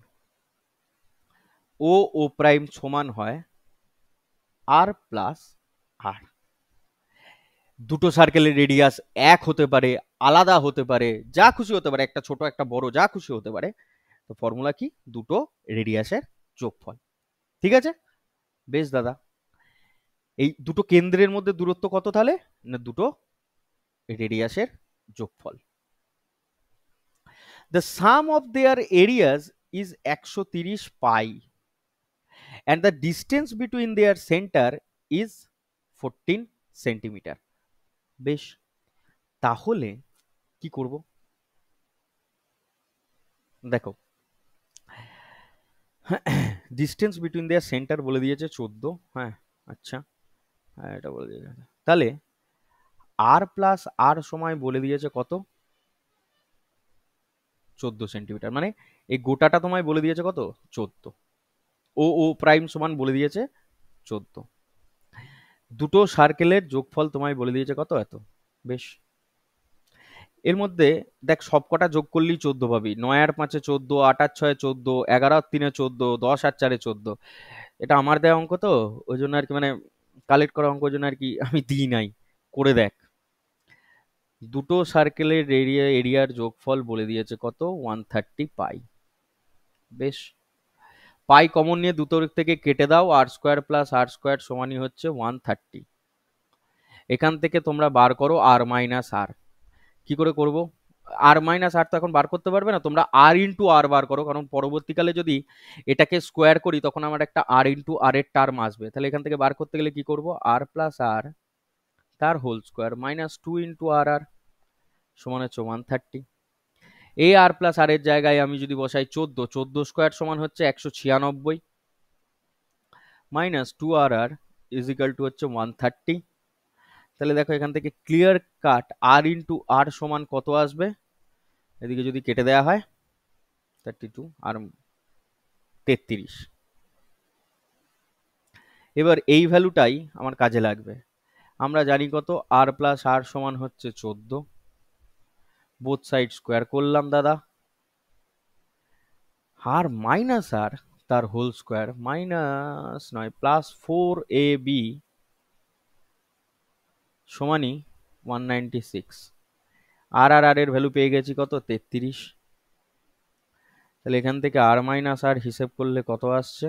ও ও প্রাইম সমান হয় আর প্লাস আর। দুটো সার্কেলের রেডিয়াস এক হতে পারে, আলাদা হতে পারে, যা খুশি হতে পারে, একটা ছোট একটা বড় যা খুশি হতে পারে। তো ফর্মুলা কি? দুটো রেডিয়াসের যোগফল। ঠিক আছে, বেশ দাদা। এই দুটো কেন্দ্রের মধ্যে দূরত্ব কত তাহলে? না, দুটো রেডিয়াসের যোগফল। The sum of their areas is 130 pi and the distance between their center is 14 centimetre. বেশ, তাহলে কি করব? দেখো, ডিস্টেন্স বিটুইন দেয়ার সেন্টার বলে দিয়েছে 14। হ্যাঁ, আচ্ছা, হ্যাঁ এটা বলে দিয়েছে। তাহলে আর প্লাস আর সময় বলে দিয়েছে কত? 14 সেন্টিমিটার। মানে এই গোটাটা তোমায় বলে দিয়েছে কত? 14। ও ও প্রাইম সমান বলে দিয়েছে 14। দুটো সার্কেলের যোগফল তোমায় বলে দিয়েছে কত? এত। বেশ, এর মধ্যে দেখ সবকটা যোগ করলেই 14 পাবি। 9 আর 5 14, 8 আর 6 14, 11 আর 3 14, 10 আর 4 14। এটা আমার দেওয়া অঙ্ক তো, ওই জন্য আর কি, মানে কালেক্ট করা অঙ্ক, ওই জন্য আর কি আমি দিই নাই। করে দেখ, দুটো সার্কেলের এরিয়ার যোগফল বলে দিয়েছে কত? 130 পাই। বেশ, পাই কমন নিয়ে দুটো থেকে কেটে দাও, আর স্কোয়ার প্লাস আর স্কোয়ার সমানই হচ্ছে 130। এখান থেকে তোমরা বার করো আর মাইনাস আর। কি করে করব? আর মাইনাস আর তো এখন বার করতে পারবে না, তোমরা আর ইন্টু আর বার করো, কারণ পরবর্তীকালে যদি এটাকে স্কোয়ার করি তখন আমার একটা আর ইন্টু আর এর টার্ম আসবে। তাহলে এখান থেকে বার করতে গেলে কি করব? আর প্লাস আর তার হোল স্কোয়ার মাইনাস 2 ইন্টু আর আর সমান হচ্ছে 130। এই আর প্লাস আর এর জায়গায় আমি যদি বসাই 14, 14 স্কোয়ার সমান হচ্ছে 196 minus 2 R R is equal to হচ্ছে 130। তাহলে দেখো এখান থেকে ক্লিয়ার কাট আর ইন্টু আর সমান কত আসবে? এদিকে যদি কেটে দেওয়া হয় 32 আর 33। এবার এই ভ্যালুটাই আমার কাজে লাগবে। আমরা জানি কত? আর প্লাস আর সমান হচ্ছে 14, বোথ সাইড স্কোয়ার করলাম দাদা, আর মাইনাস আর তার হোল স্কোয়ার মাইনাস নয় প্লাস 4ab সমানই 196। আর আর আর এর ভ্যালু পেয়ে গেছি কত? 33। তাহলে এখান থেকে আর মাইনাস আর হিসেব করলে কত আসছে?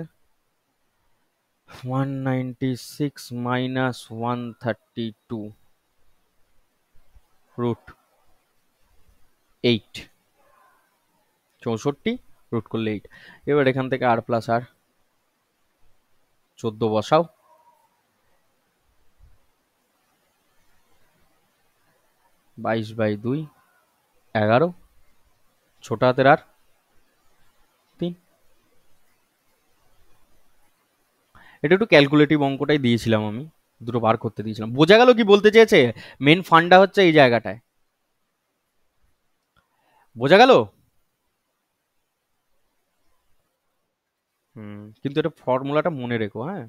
196 মাইনাস 132 রুট 8, 64 রুট করলে 8। এবার এখান থেকে আর প্লাস আর 14 বসাও, 22/2 11, ছোট হাতের আর 3। এটা একটু ক্যালকুলেটিভ অঙ্কটাই দিয়েছিলাম আমি, দুটো বার করতে দিয়েছিলাম। বোঝা গেল কি বলতে চেয়েছে? মেন ফান্ডা হচ্ছে এই জায়গাটায়। বোঝা গেল? কিন্তু এটা ফর্মুলাটা মনে রেখো, হ্যাঁ,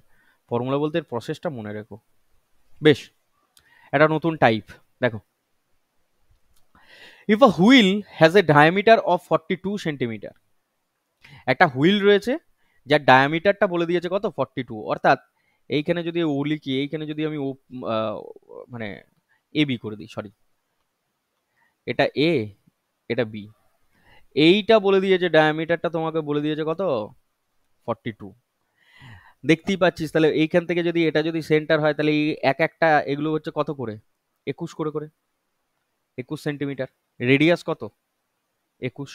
ফর্মুলা বলতে এর প্রসেসটা মনে রেখো। বেশ, একটা নতুন টাইপ দেখো। If a wheel has a diameter of 42 centimetre, একটা হুইল রয়েছে যার ডায়ামিটারটা বলে দিয়েছে কত? 42। অর্থাৎ এইখানে যদি ও লিখি, এইখানে যদি আমি ও মানে এ বি করে দিই, সরি, এটা এ, এটা বি, এইটা বলে দিয়েছে ডায়ামিটারটা তোমাকে বলে দিয়েছে কত? 42। দেখতেই পাচ্ছিস, তাহলে এইখান থেকে যদি এটা যদি সেন্টার হয় তাহলে এই এক একটা এগুলো হচ্ছে কত করে? 21 করে করে। 21 সেন্টিমিটার। রেডিয়াস কত? 21।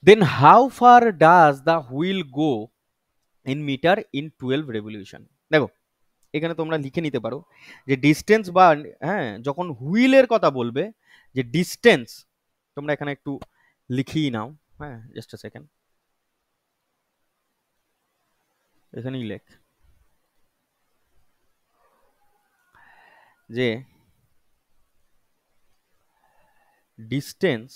Then how far does the wheel go in metre in 12 revolution? দেখো এখানে তোমরা লিখে নিতে পারো যে ডিস্টেন্স বা হ্যাঁ যখন হুইলের কথা বলবে যে ডিস্টেন্স, তোমরা এখানে একটু লিখিয়ে নাও। হ্যাঁ জাস্ট আ সেকেন্ড, এখানেই লেখ যে distance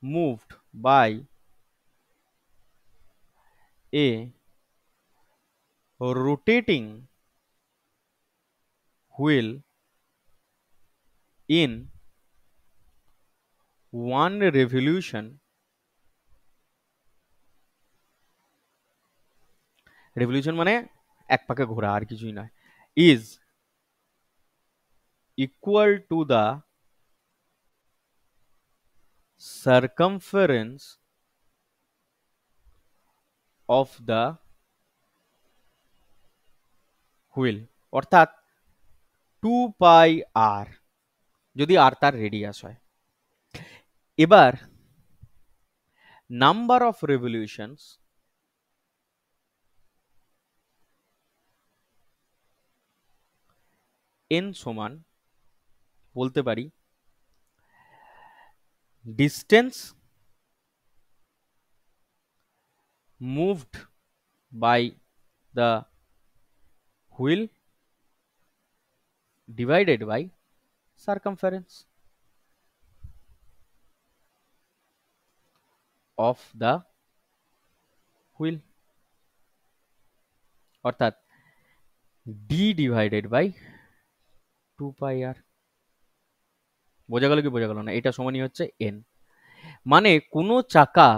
moved by a rotating wheel in one revolution, revolution মানে এক পাকে ঘোরা আর কিছুই নয়, is equal to the circumference of the wheel, অর্থাৎ 2 পাই আর, যদি আর তার রেডিয়াস হয়। এবার নাম্বার অফ রেভলিউশনস n সমান বলতে পারি distance moved by the wheel divided by circumference of the wheel, অর্থাৎ d divided by 2 পাই আর। বোঝা গেল কি বোঝা গেল না? এটা সমানই হচ্ছে n। মানে কোনো চাকা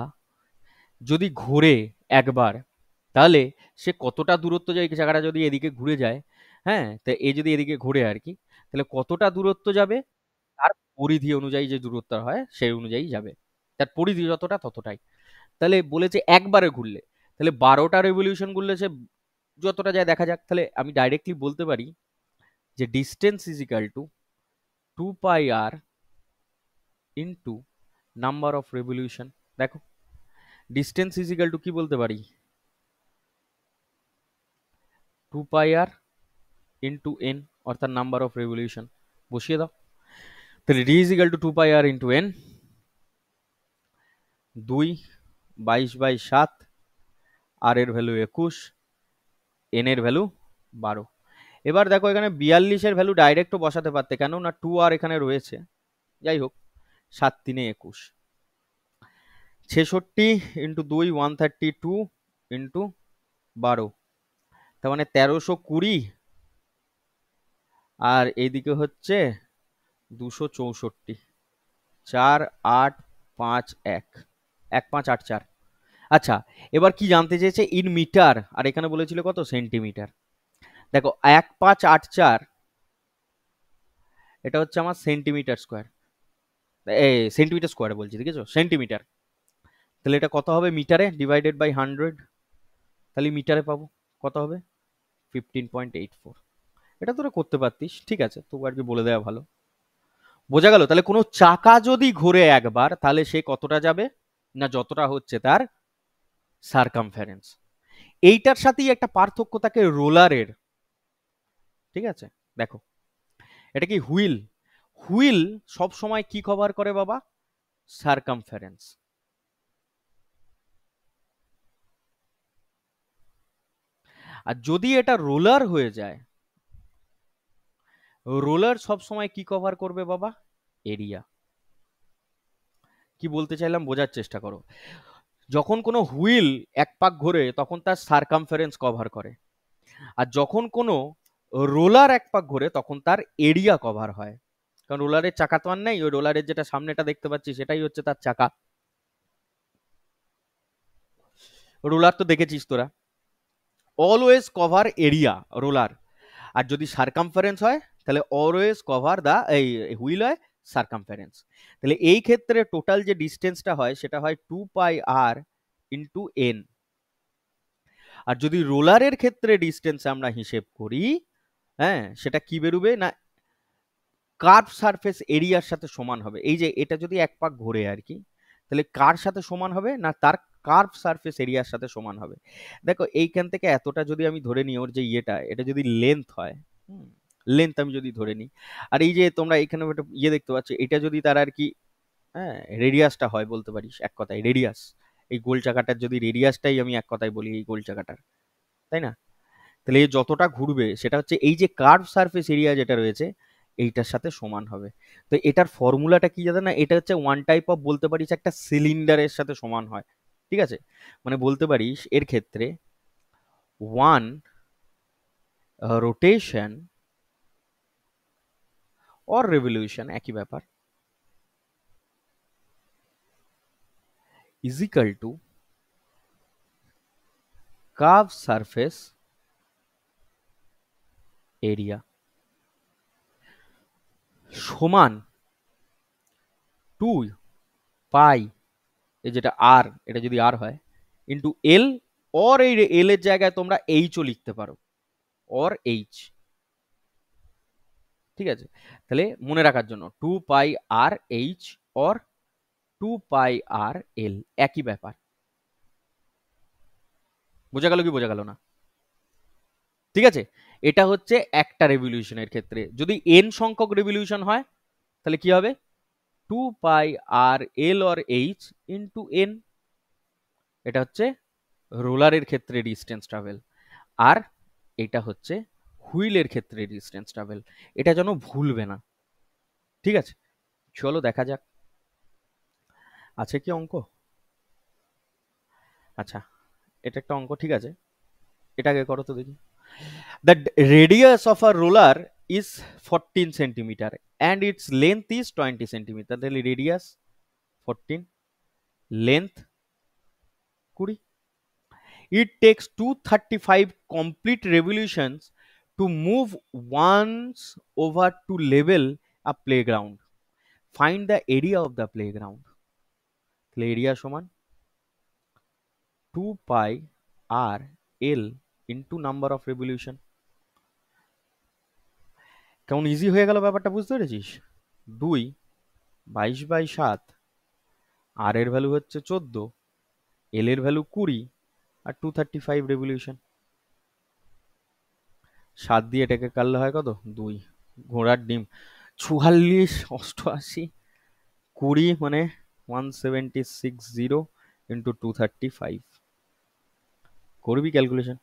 যদি ঘোরে একবার, তাহলে সে কতটা দূরত্ব যায়, চাকাটা যদি এদিকে ঘুরে যায়, হ্যাঁ তা এ যদি এদিকে ঘুরে আর কি, তাহলে কতটা দূরত্ব যাবে তার পরিধি অনুযায়ী যে দূরত্ব হয় সেই অনুযায়ী যাবে, তার পরিধি যতটা ততটাই। তাহলে বলেছে একবারে ঘুরলে, তাহলে 12টা রেভলিউশন ঘুরলে সে যতটা যায় দেখা যাক। তাহলে আমি ডাইরেক্টলি বলতে পারি যে distance is equal to 2 pi R into number of revolution. দেখো ডিস্টেন্স ইজ ইকাল টু কি বলতে পারি, 2 পাই আর ইন্টু এন, অর্থাৎ নাম্বার অফ রেভলিউশন। বসিয়ে দাও, তাহলে D is equal to 2 pi R into N, 2 22/7, R এর ভ্যালু 21, এন এর ভ্যালু 12। এবার দেখো এখানে 42-এর ভ্যালু ডাইরেক্টও বসাতে পারতে, কেন না 2 আর এখানে রয়েছে। যাই হোক 7 3 21, 66 ইন্টু 2 132 ইন্টু 12, তার মানে 1320, আর এইদিকে হচ্ছে 264, 4 8 5 1, 1584। আচ্ছা এবার কি জানতে চেয়েছে ইন মিটার, আর এখানে বলেছিল কত সেন্টিমিটার। দেখো 1584 এটা হচ্ছে আমার সেন্টিমিটার স্কোয়ার, সেন্টিমিটার স্কোয়ারে বলছি, দেখেছো সেন্টিমিটার। তাহলে এটা কত হবে মিটারে, ডিভাইডেড বাই 100, তাহলে মিটারে পাবো কত হবে 15.84। এটা তোরা করতে পারতিস, ঠিক আছে, তবু আর কি বলে দেওয়া ভালো। বোঝা গেল? তাহলে কোনো চাকা যদি ঘোরে একবার, তাহলে সে কতটা যাবে না যতটা হচ্ছে তার সার্কামফারেন্স। এইটার সাথেই একটা পার্থক্য থাকে রোলারের, ঠিক আছে। দেখো এটা কি হুইল, হুইল সব সময় কি কভার করে বাবা, সার্কামফারেন্স। আর যদি এটা রোলার হয়ে যায়, রোলার সব সময় কি কভার করবে বাবা, এরিয়া। কি বলতে চাইলাম বোঝার চেষ্টা করো। যখন কোনো হুইল এক পাক ঘোরে তখন তার সার্কামফারেন্স কভার করে, আর যখন কোনো রোলার এক পাক ঘোরে তখন তার এরিয়া কভার হয়। কারণ রোলারের চাকা তো আর নেই, ওই রোলারের যেটা সামনেটা দেখতে পাচ্ছি সেটাই হচ্ছে তার চাকা। রোলার তো দেখেছিস তোরা, অলওয়েজ কভার এরিয়া রোলার, আর যদি সার্কামফারেন্স হয় তাহলে অলওয়েজ কভার দা এই হুইল হয় সার্কামফারেন্স। তাহলে এই ক্ষেত্রে টোটাল যে ডিস্টেন্সটা হয় সেটা হয় 2 পাই আর ইন্টু এন। আর যদি রোলারের ক্ষেত্রে ডিস্টেন্স আমরা হিসেব করি, হ্যাঁ, সেটা কি বেরোবে না কার্ভ সারফেস এরিয়ার সাথে সমান হবে। এই যে এটা যদি এক পাক ঘোরে আর কি, তাহলে কার সাথে সমান হবে না তার কার্ভ সারফেস এরিয়ার সাথে সমান হবে। দেখো এইখান থেকে এতটা যদি আমি ধরে নিই, ওর যে এটা যদি লেন্থ হয়, লেন্থ আমি যদি ধরে নিই, আর এই যে তোমরা এখানে একটা দেখতে পাচ্ছ, এটা যদি তার আর কি, হ্যাঁ, রেডিয়াসটা হয় বলতে পারিস এক কথায় রেডিয়াস, এই গোল চাকাটার যদি রেডিয়াসটাই আমি এক কথায় বলি এই গোল চাকাটার, তাই না? তাহলে এই যতটা ঘুরবে সেটা হচ্ছে এই যে কার্ভ সারফেস এরিয়া যেটা রয়েছে এইটার সাথে সমান হবে। তো এটার ফর্মুলাটা কি জানো না, এটা হচ্ছে ওয়ান টাইপ অফ বলতে পারিস একটা সিলিন্ডারের সাথে সমান হয়। ঠিক আছে, মানে বলতে পারিস এর ক্ষেত্রে ওয়ান রোটেশন অর রেভলিউশন একই ব্যাপার is equal two curve surface area সমান 2 পাই, এই যেটা আর, এটা যদি আর হয়, ইন্টু এল, অর এই এল এর জায়গায় তোমরা এইচও লিখতে পারো, অর এইচ। ঠিক আছে, তাহলে মনে রাখার জন্য 2 pi R H or 2 pi আর এল একই ব্যাপার। বোঝা গেল কি বোঝা গেল না? ঠিক আছে, এটা হচ্ছে একটা রেভলিউশনের ক্ষেত্রে। যদি এন সংখ্যক রেভলিউশন হয় তাহলে কি হবে, 2 pi R L or H into N. এটা হচ্ছে রোলারের ক্ষেত্রে ডিস্টেন্স ট্রাভেল, আর এটা হচ্ছে হুইলের ক্ষেত্রে ডিস্টেন্স ট্রাভেল। এটা যেন ভুলবে না। ঠিক আছে, চলো দেখা যাক আছে কি অঙ্ক। আচ্ছা, এটা একটা অঙ্ক, ঠিক আছে, এটাকে করো তো দেখি। The radius of a roller is 14 centimetre and it's length is 20 centimetre. তাহলে radius 14, length 20। It takes 235 complete revolutions to move once over to level a playground. Find the area of the playground. তাহলে area সমান 2 pi R L into number of revolution. কেমন easy হয়ে গেল ব্যাপারটা, বুঝতে পেরেছিস? 2 22/7, R এর ভ্যালু হচ্ছে 14, এল এর ভ্যালু 20, আর 235 রেভলিউশন। 7 দিয়ে এটাকে কাটলে হয় কত, 2, ঘোড়ার ডিম 44, 88, 20 মানে 1760 ইন্টু 235। করবি ক্যালকুলেশন?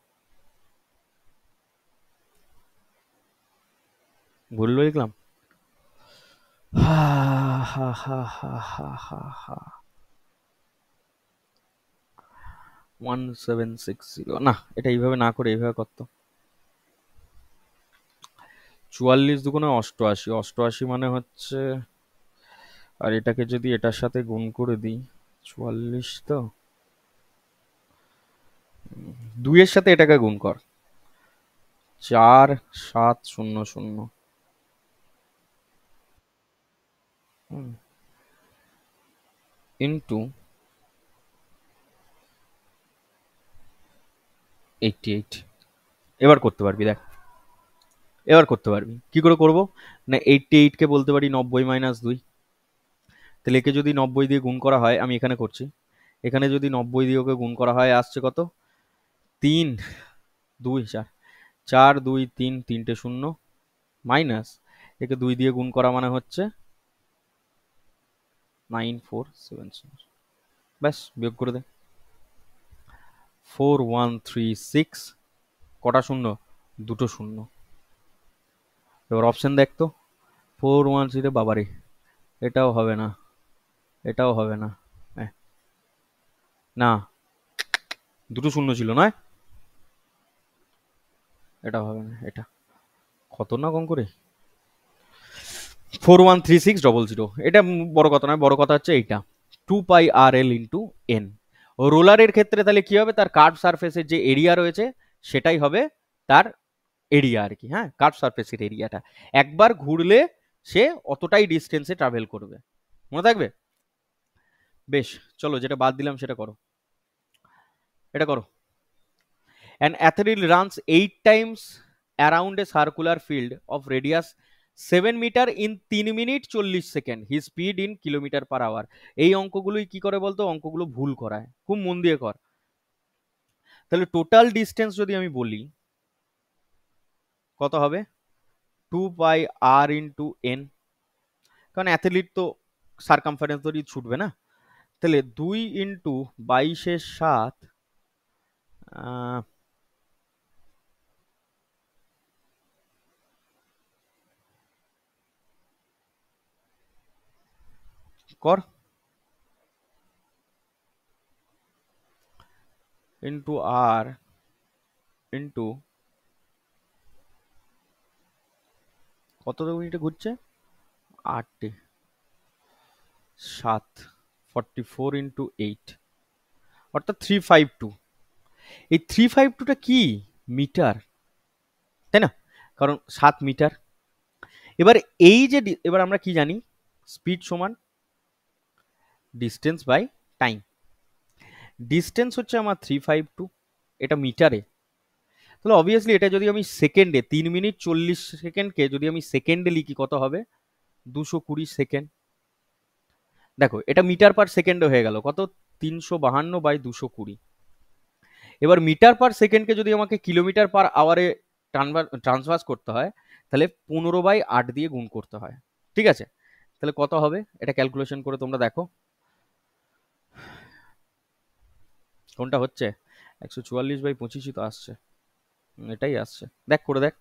ভুল লিখলাম। হা হা হা হা হা হা হা 1760 না, এটা এইভাবে না করে এইভাবে করতো। 44 দুগুণে 88, 88 মানে হচ্ছে, আর এটাকে যদি এটার সাথে গুণ করে দিই, 44 তো 2 এর সাথে এটাকে গুণ কর, 4700 ইন্টু 88। এবার করতে পারবি, দেখ এবার করতে পারবি কি করে করবো না, 88 কে বলতে পারি 90 - 2। তাহলে একে যদি 90 দিয়ে গুণ করা হয়, আমি এখানে করছি, এখানে যদি 90 দিয়ে ওকে গুণ করা হয় আসছে কত, 3 2 4, 4 2 3, 3টে 0, মাইনাস একে 2 দিয়ে গুণ করা মানে হচ্ছে 9476। ব্যাস, বিয়োগ করে দে। 4136, কটা শূন্য, দুটো শূন্য। এবার অপশন দেখ তো, 410, বাবারে এটাও হবে না, এটাও হবে না, না দুটো শূন্য ছিল নয়, এটা হবে না, এটা খতরনাক অঙ্ক রে। 413600, এটা বড় কথা নয়, বড় কথা হচ্ছে এইটা 2 পাই আর এল ইন্টু এন। রোলারের ক্ষেত্রে তাহলে কি হবে, তার কার্ভ সারফেসের যে এরিয়া রয়েছে সেটাই হবে তার এরিয়া আর কি। হ্যাঁ, কার্ভ সারফেসের এরিয়াটা একবার ঘুরলে সে অতটাই ডিস্টেন্সে ট্রাভেল করবে, মনে থাকবে? বেশ, চলো যেটা বাদ দিলাম সেটা করো, এটা করো। An athlete runs 8 times around a circular field of radius 7 metre in 3 minute 40 second, his speed in kilometre per hour. এই অঙ্কগুলোই কি করে বলতো, অঙ্কগুলো ভুল করায়, খুব মন দিয়ে কর। তাহলে টোটাল ডিস্টেন্স যদি আমি বলি কত হবে, 2 পাই আর ইন্টু এন, কারণ অ্যাথলিট তো সার্কামফারেন্স ধরেই ছুটবে না। তাহলে 2 ইন্টু 22/7 কর ইন্টু আর ইন্টু কত মিনিটে ঘুরছে, 8 7 44 ইন্টু 8, অর্থাৎ 352। এই 352টা কি, মিটার, তাই না, কারণ 7 মিটার। এবার এই যে এবার আমরা কি জানি, স্পিড সমান ডিস্টেন্স বাই টাইম। ডিস্টেন্স হচ্ছে আমার 352, এটা মিটারে। তাহলে অবভিয়াসলি এটা যদি আমি সেকেন্ডে 3 মিনিট 40 সেকেন্ডকে যদি আমি সেকেন্ডে লিখি কত হবে, 220 সেকেন্ড। দেখো এটা মিটার পার সেকেন্ডে হয়ে গেল কত, 352/220। এবার মিটার পার সেকেন্ডকে যদি আমাকে কিলোমিটার পার আওয়ারে ট্রান্সফার করতে হয়, তাহলে 15/8 দিয়ে গুণ করতে হয়। ঠিক আছে, তাহলে কত হবে এটা ক্যালকুলেশন করে তোমরা দেখো কোনটা হচ্ছে। 144/25 তো আসছে, এটাই আসছে, দেখ করে দেখ।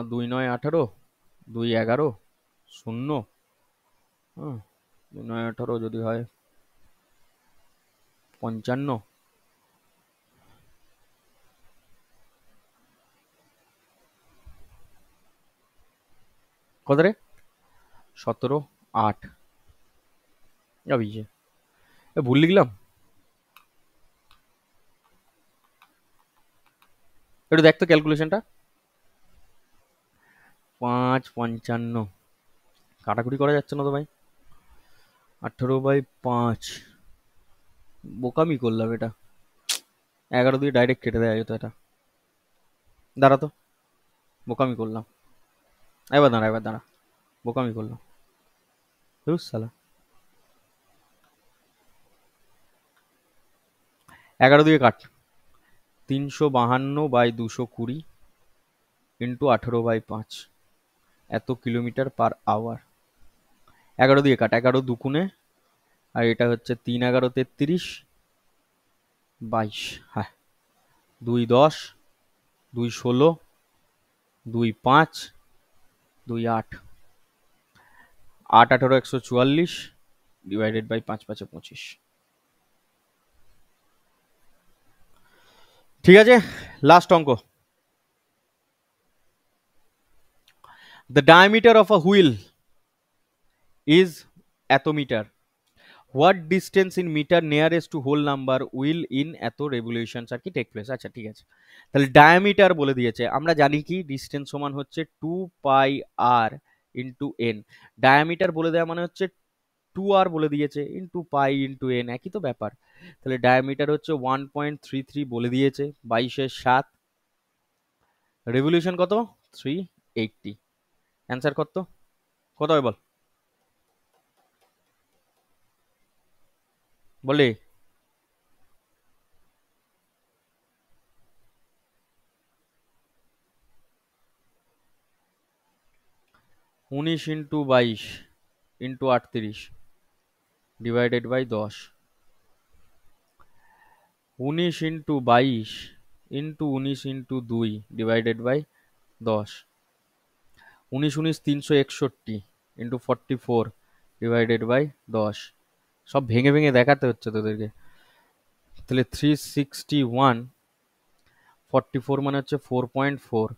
2 9 18, 2 11, 0, 2 9 18 যদি হয় 55, কত রে, 17 8, ভুল লিখলাম, একটু দেখ তো ক্যালকুলেশনটা। 5 55, কাটাকুটি করা যাচ্ছে না তো ভাই, 18/5, বোকামি করলাম এটা, 11 দিয়ে ডাইরেক্ট কেটে দেওয়া যেত এটা, দাঁড়া তো, বোকামি করলাম, এবার দাঁড়া, বোকামি করলাম, বুঝ সালা, 11 দিয়ে কাট, 352/220 ইন্টু 18/5, এত কিলোমিটার পার আওয়ার। 11 দিয়ে কাট, 11 দুকুনে, আর এটা হচ্ছে 3 11 33 22, হ্যাঁ 2 10, 2 16, 2 5, 2 8, 8 18 144 ডিভাইডেড বাই 5 5 25। ঠিক আছে, লাস্ট অঙ্ক। The diameter of a wheel is এত metre, what distance in metre nearest to whole number will in এত রেভলিউশনস আর কি টেক প্লেস। আচ্ছা ঠিক আছে, তাহলে ডায়ামিটার বলে দিয়েছে, আমরা জানি কি ডিস্টেন্স সমান হচ্ছে 2 pi R into N. Diameter বলে দেওয়া মানে হচ্ছে 2r বলে দিয়েছে ইন্টু পাই ইন্টু এন, একই তো ব্যাপার। তাহলে ডায়ামিটার হচ্ছে 1.33 বলে দিয়েছে, 22/7, রেভলিউশন কত 380, অ্যান্সার কত, কত হবে বল, বলে 19 into 22 into 38 divided by 10, 19 into 22 into 19 into 2 divided by 10, 19 19 361 into 44 divided by 10, সব ভেঙে ভেঙে দেখাতে হচ্ছে তোদেরকে। তাহলে 361, 44 মানে হচ্ছে 4.4,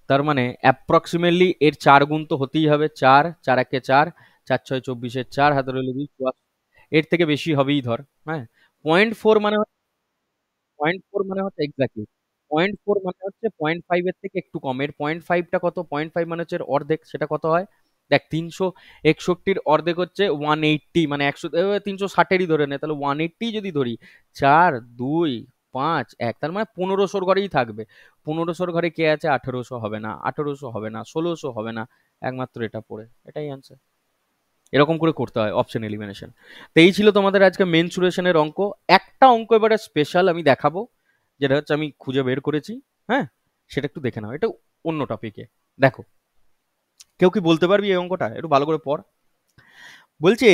তার মানে অ্যাপ্রক্সিমেটলি এর 4 গুণ তো হতেই হবে, 4 4 একে 4, 4 6 24 4, হাতে রইল 2, এর থেকে বেশি হবেই ধর, হ্যাঁ। 0.4 মানে 0.4 মানে হচ্ছে এক্স্যাক্টলি, 0.4 মানে হচ্ছে 0.5 এর থেকে একটু কম, এর 0.5টা কত, 0.5 মানে হচ্ছে এর অর্ধেক, সেটা কত হয় দেখ, 361 অর্ধেক হচ্ছে 180, মানে 100, 360-এরই ধরে নে, তাহলে 180 যদি ধরি, 4 2 5 1, তার মানে 1500 ঘরেই থাকবে। 1500 ঘরে কে আছে? 1800 হবে না, 1800 হবে না, 1600 হবে না, একমাত্র এটা পড়ে। এটাই অ্যান্সার। এরকম করে করতে হয় অপশন এলিমিনেশন। তো এই ছিল তোমাদের আজকে মেনসুরেশনের অঙ্ক। একটা অঙ্ক এবারে স্পেশাল আমি দেখাবো, যেটা হচ্ছে আমি খুঁজে বের করেছি। হ্যাঁ, সেটা একটু দেখে নাও, এটা অন্য টপিকে। দেখো, কেউ কি বলতে পারবি এই অঙ্কটা? একটু ভালো করে পড়। বলছে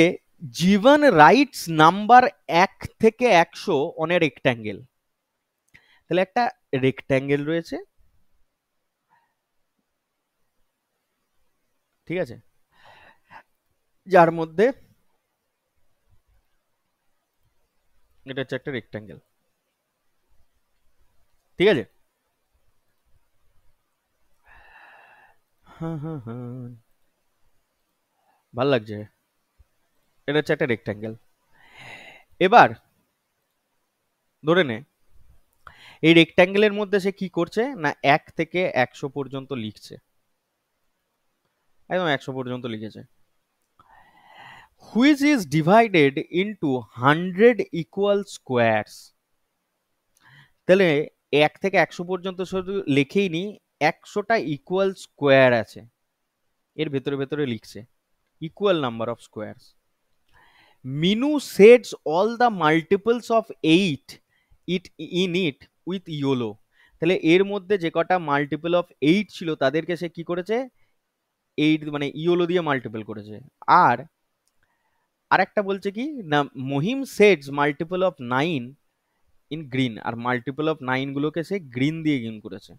জীবন রাইটস নাম্বার 1 থেকে 100 অন এ রেক্ট্যাঙ্গেল। তাহলে একটা রেক্ট্যাঙ্গেল রয়েছে, ঠিক আছে, যার মধ্যে এটা হচ্ছে একটা রেক্ট্যাঙ্গেল, ঠিক আছে। হ্যাঁ হ্যাঁ হ্যাঁ, ভাল লাগছে। এটা হচ্ছে একটা রেক্ট্যাঙ্গেল। এবার ধরে নে এই রেক্ট্যাঙ্গেলের মধ্যে সে কি করছে না, 1 থেকে 100 পর্যন্ত লিখছে, একদম 100 পর্যন্ত লিখেছে। Which is divided into 100 equal squares. তাহলে 1 থেকে 100 পর্যন্ত শুধু লিখেই নি, 100টা ইকুয়াল স্কোয়ার আছে এর ভেতরে ভেতরে লিখছে, equal number of squares. Minu sets all the multiples of 8 in it with yellow. তাহলে এর মধ্যে যে কটা মাল্টিপল অফ 8 ছিল তাদেরকে সে কি করেছে, 8 মানে ইয়োলো দিয়ে মাল্টিপল করেছে। আর আরেকটা বলছে কি না, Mahim sets multiple of 9 in green, আর মাল্টিপল অফ 9 গুলোকে সে গ্রিন দিয়ে গিন করেছে।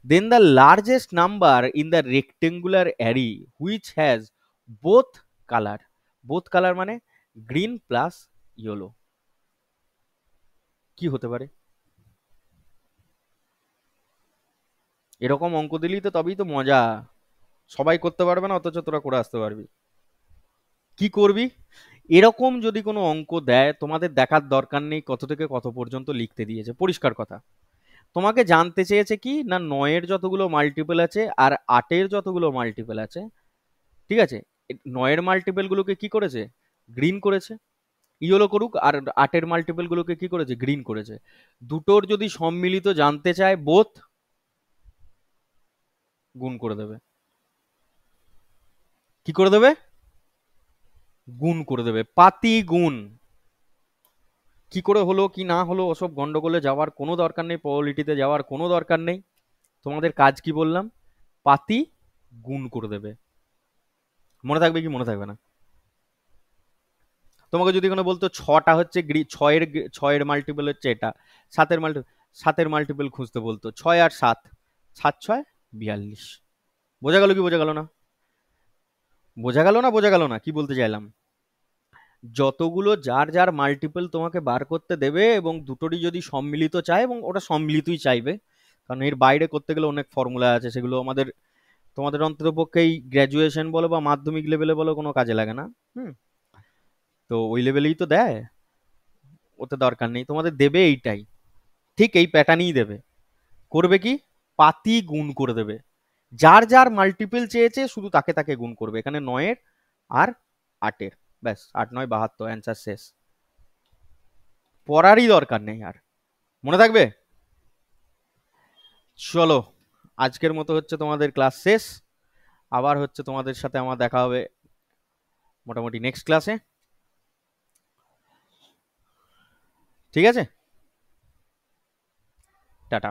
Then the largest number in the rectangular array which has both colour. Both colour মানে গ্রিন প্লাস ইয়েলো, কি হতে পারে? এরকম অঙ্ক দিলেই তো তবেই তো মজা। সবাই করতে পারবে না, অথচ তোরা করে আসতে পারবি। কি করবি? এরকম যদি কোনো অঙ্ক দেয়, তোমাদের দেখার দরকার নেই কত থেকে কত পর্যন্ত লিখতে দিয়েছে, পরিষ্কার কথা। তোমাকে জানতে চেয়েছে কি না, 9-এর যতগুলো মাল্টিপল আছে আর 8-এর যতগুলো মাল্টিপল আছে, ঠিক আছে, 9-এর মাল্টিপল গুলোকে কি করেছে, গ্রিন করেছে। ইয়েলো করুক, আর 8-এর মাল্টিপল গুলোকে কি করেছে, গ্রিন করেছে। দুটোর যদি সম্মিলিত জানতে চায়, বোথ গুণ করে দেবে। কি করে দেবে? গুণ করে দেবে, পাতি গুণ। কি করে হলো কি না হলো ওসব গন্ডগোলে যাওয়ার কোনো দরকার নেই, প্রবাবিলিটিতে যাওয়ার কোনো দরকার নেই। তোমাদের কাজ কি বললাম, পাতি গুণ করে দেবে। মনে থাকবে কি মনে থাকবে না? তোমাকে যদি কোনো বলতো 6টা হচ্ছে ছয়ের মাল্টিপল হচ্ছে এটা, 7-এর মাল্টিপল খুঁজতে বলতো, 6 আর 7, 7 6 42। বোঝা গেল কি বোঝা গেল না? বোঝা গেল না, বোঝা গেল না কি বলতে চাইলাম? যতগুলো যার যার মাল্টিপল তোমাকে বার করতে দেবে, এবং দুটোরই যদি সম্মিলিত চায়, এবং ওটা সম্মিলিতই চাইবে, কারণ এর বাইরে করতে গেলে অনেক ফর্মুলা আছে, সেগুলো আমাদের তোমাদের অন্ততপক্ষে এই গ্র্যাজুয়েশন বলো বা মাধ্যমিক লেভেলে বলো কোনো কাজে লাগে না। হুম, তো ওই লেভেলেই তো দেয়, ওতে দরকার নেই, তোমাদের দেবে এইটাই, ঠিক এই প্যাটার্নই দেবে। করবে কি, পাতি গুণ করে দেবে, যার যার মাল্টিপল চেয়েছে শুধু তাকে তাকে গুণ করবে। এখানে 9-এর আর 8-এর, ব্যাস, 8 9 72, অ্যান্সার শেষ। পড়ারই দরকার নেই আর, মনে থাকবে। চলো, আজকের মতো হচ্ছে তোমাদের ক্লাস শেষ। আবার হচ্ছে তোমাদের সাথে আমার দেখা হবে মোটামুটি নেক্সট ক্লাসে, ঠিক আছে? টাটা।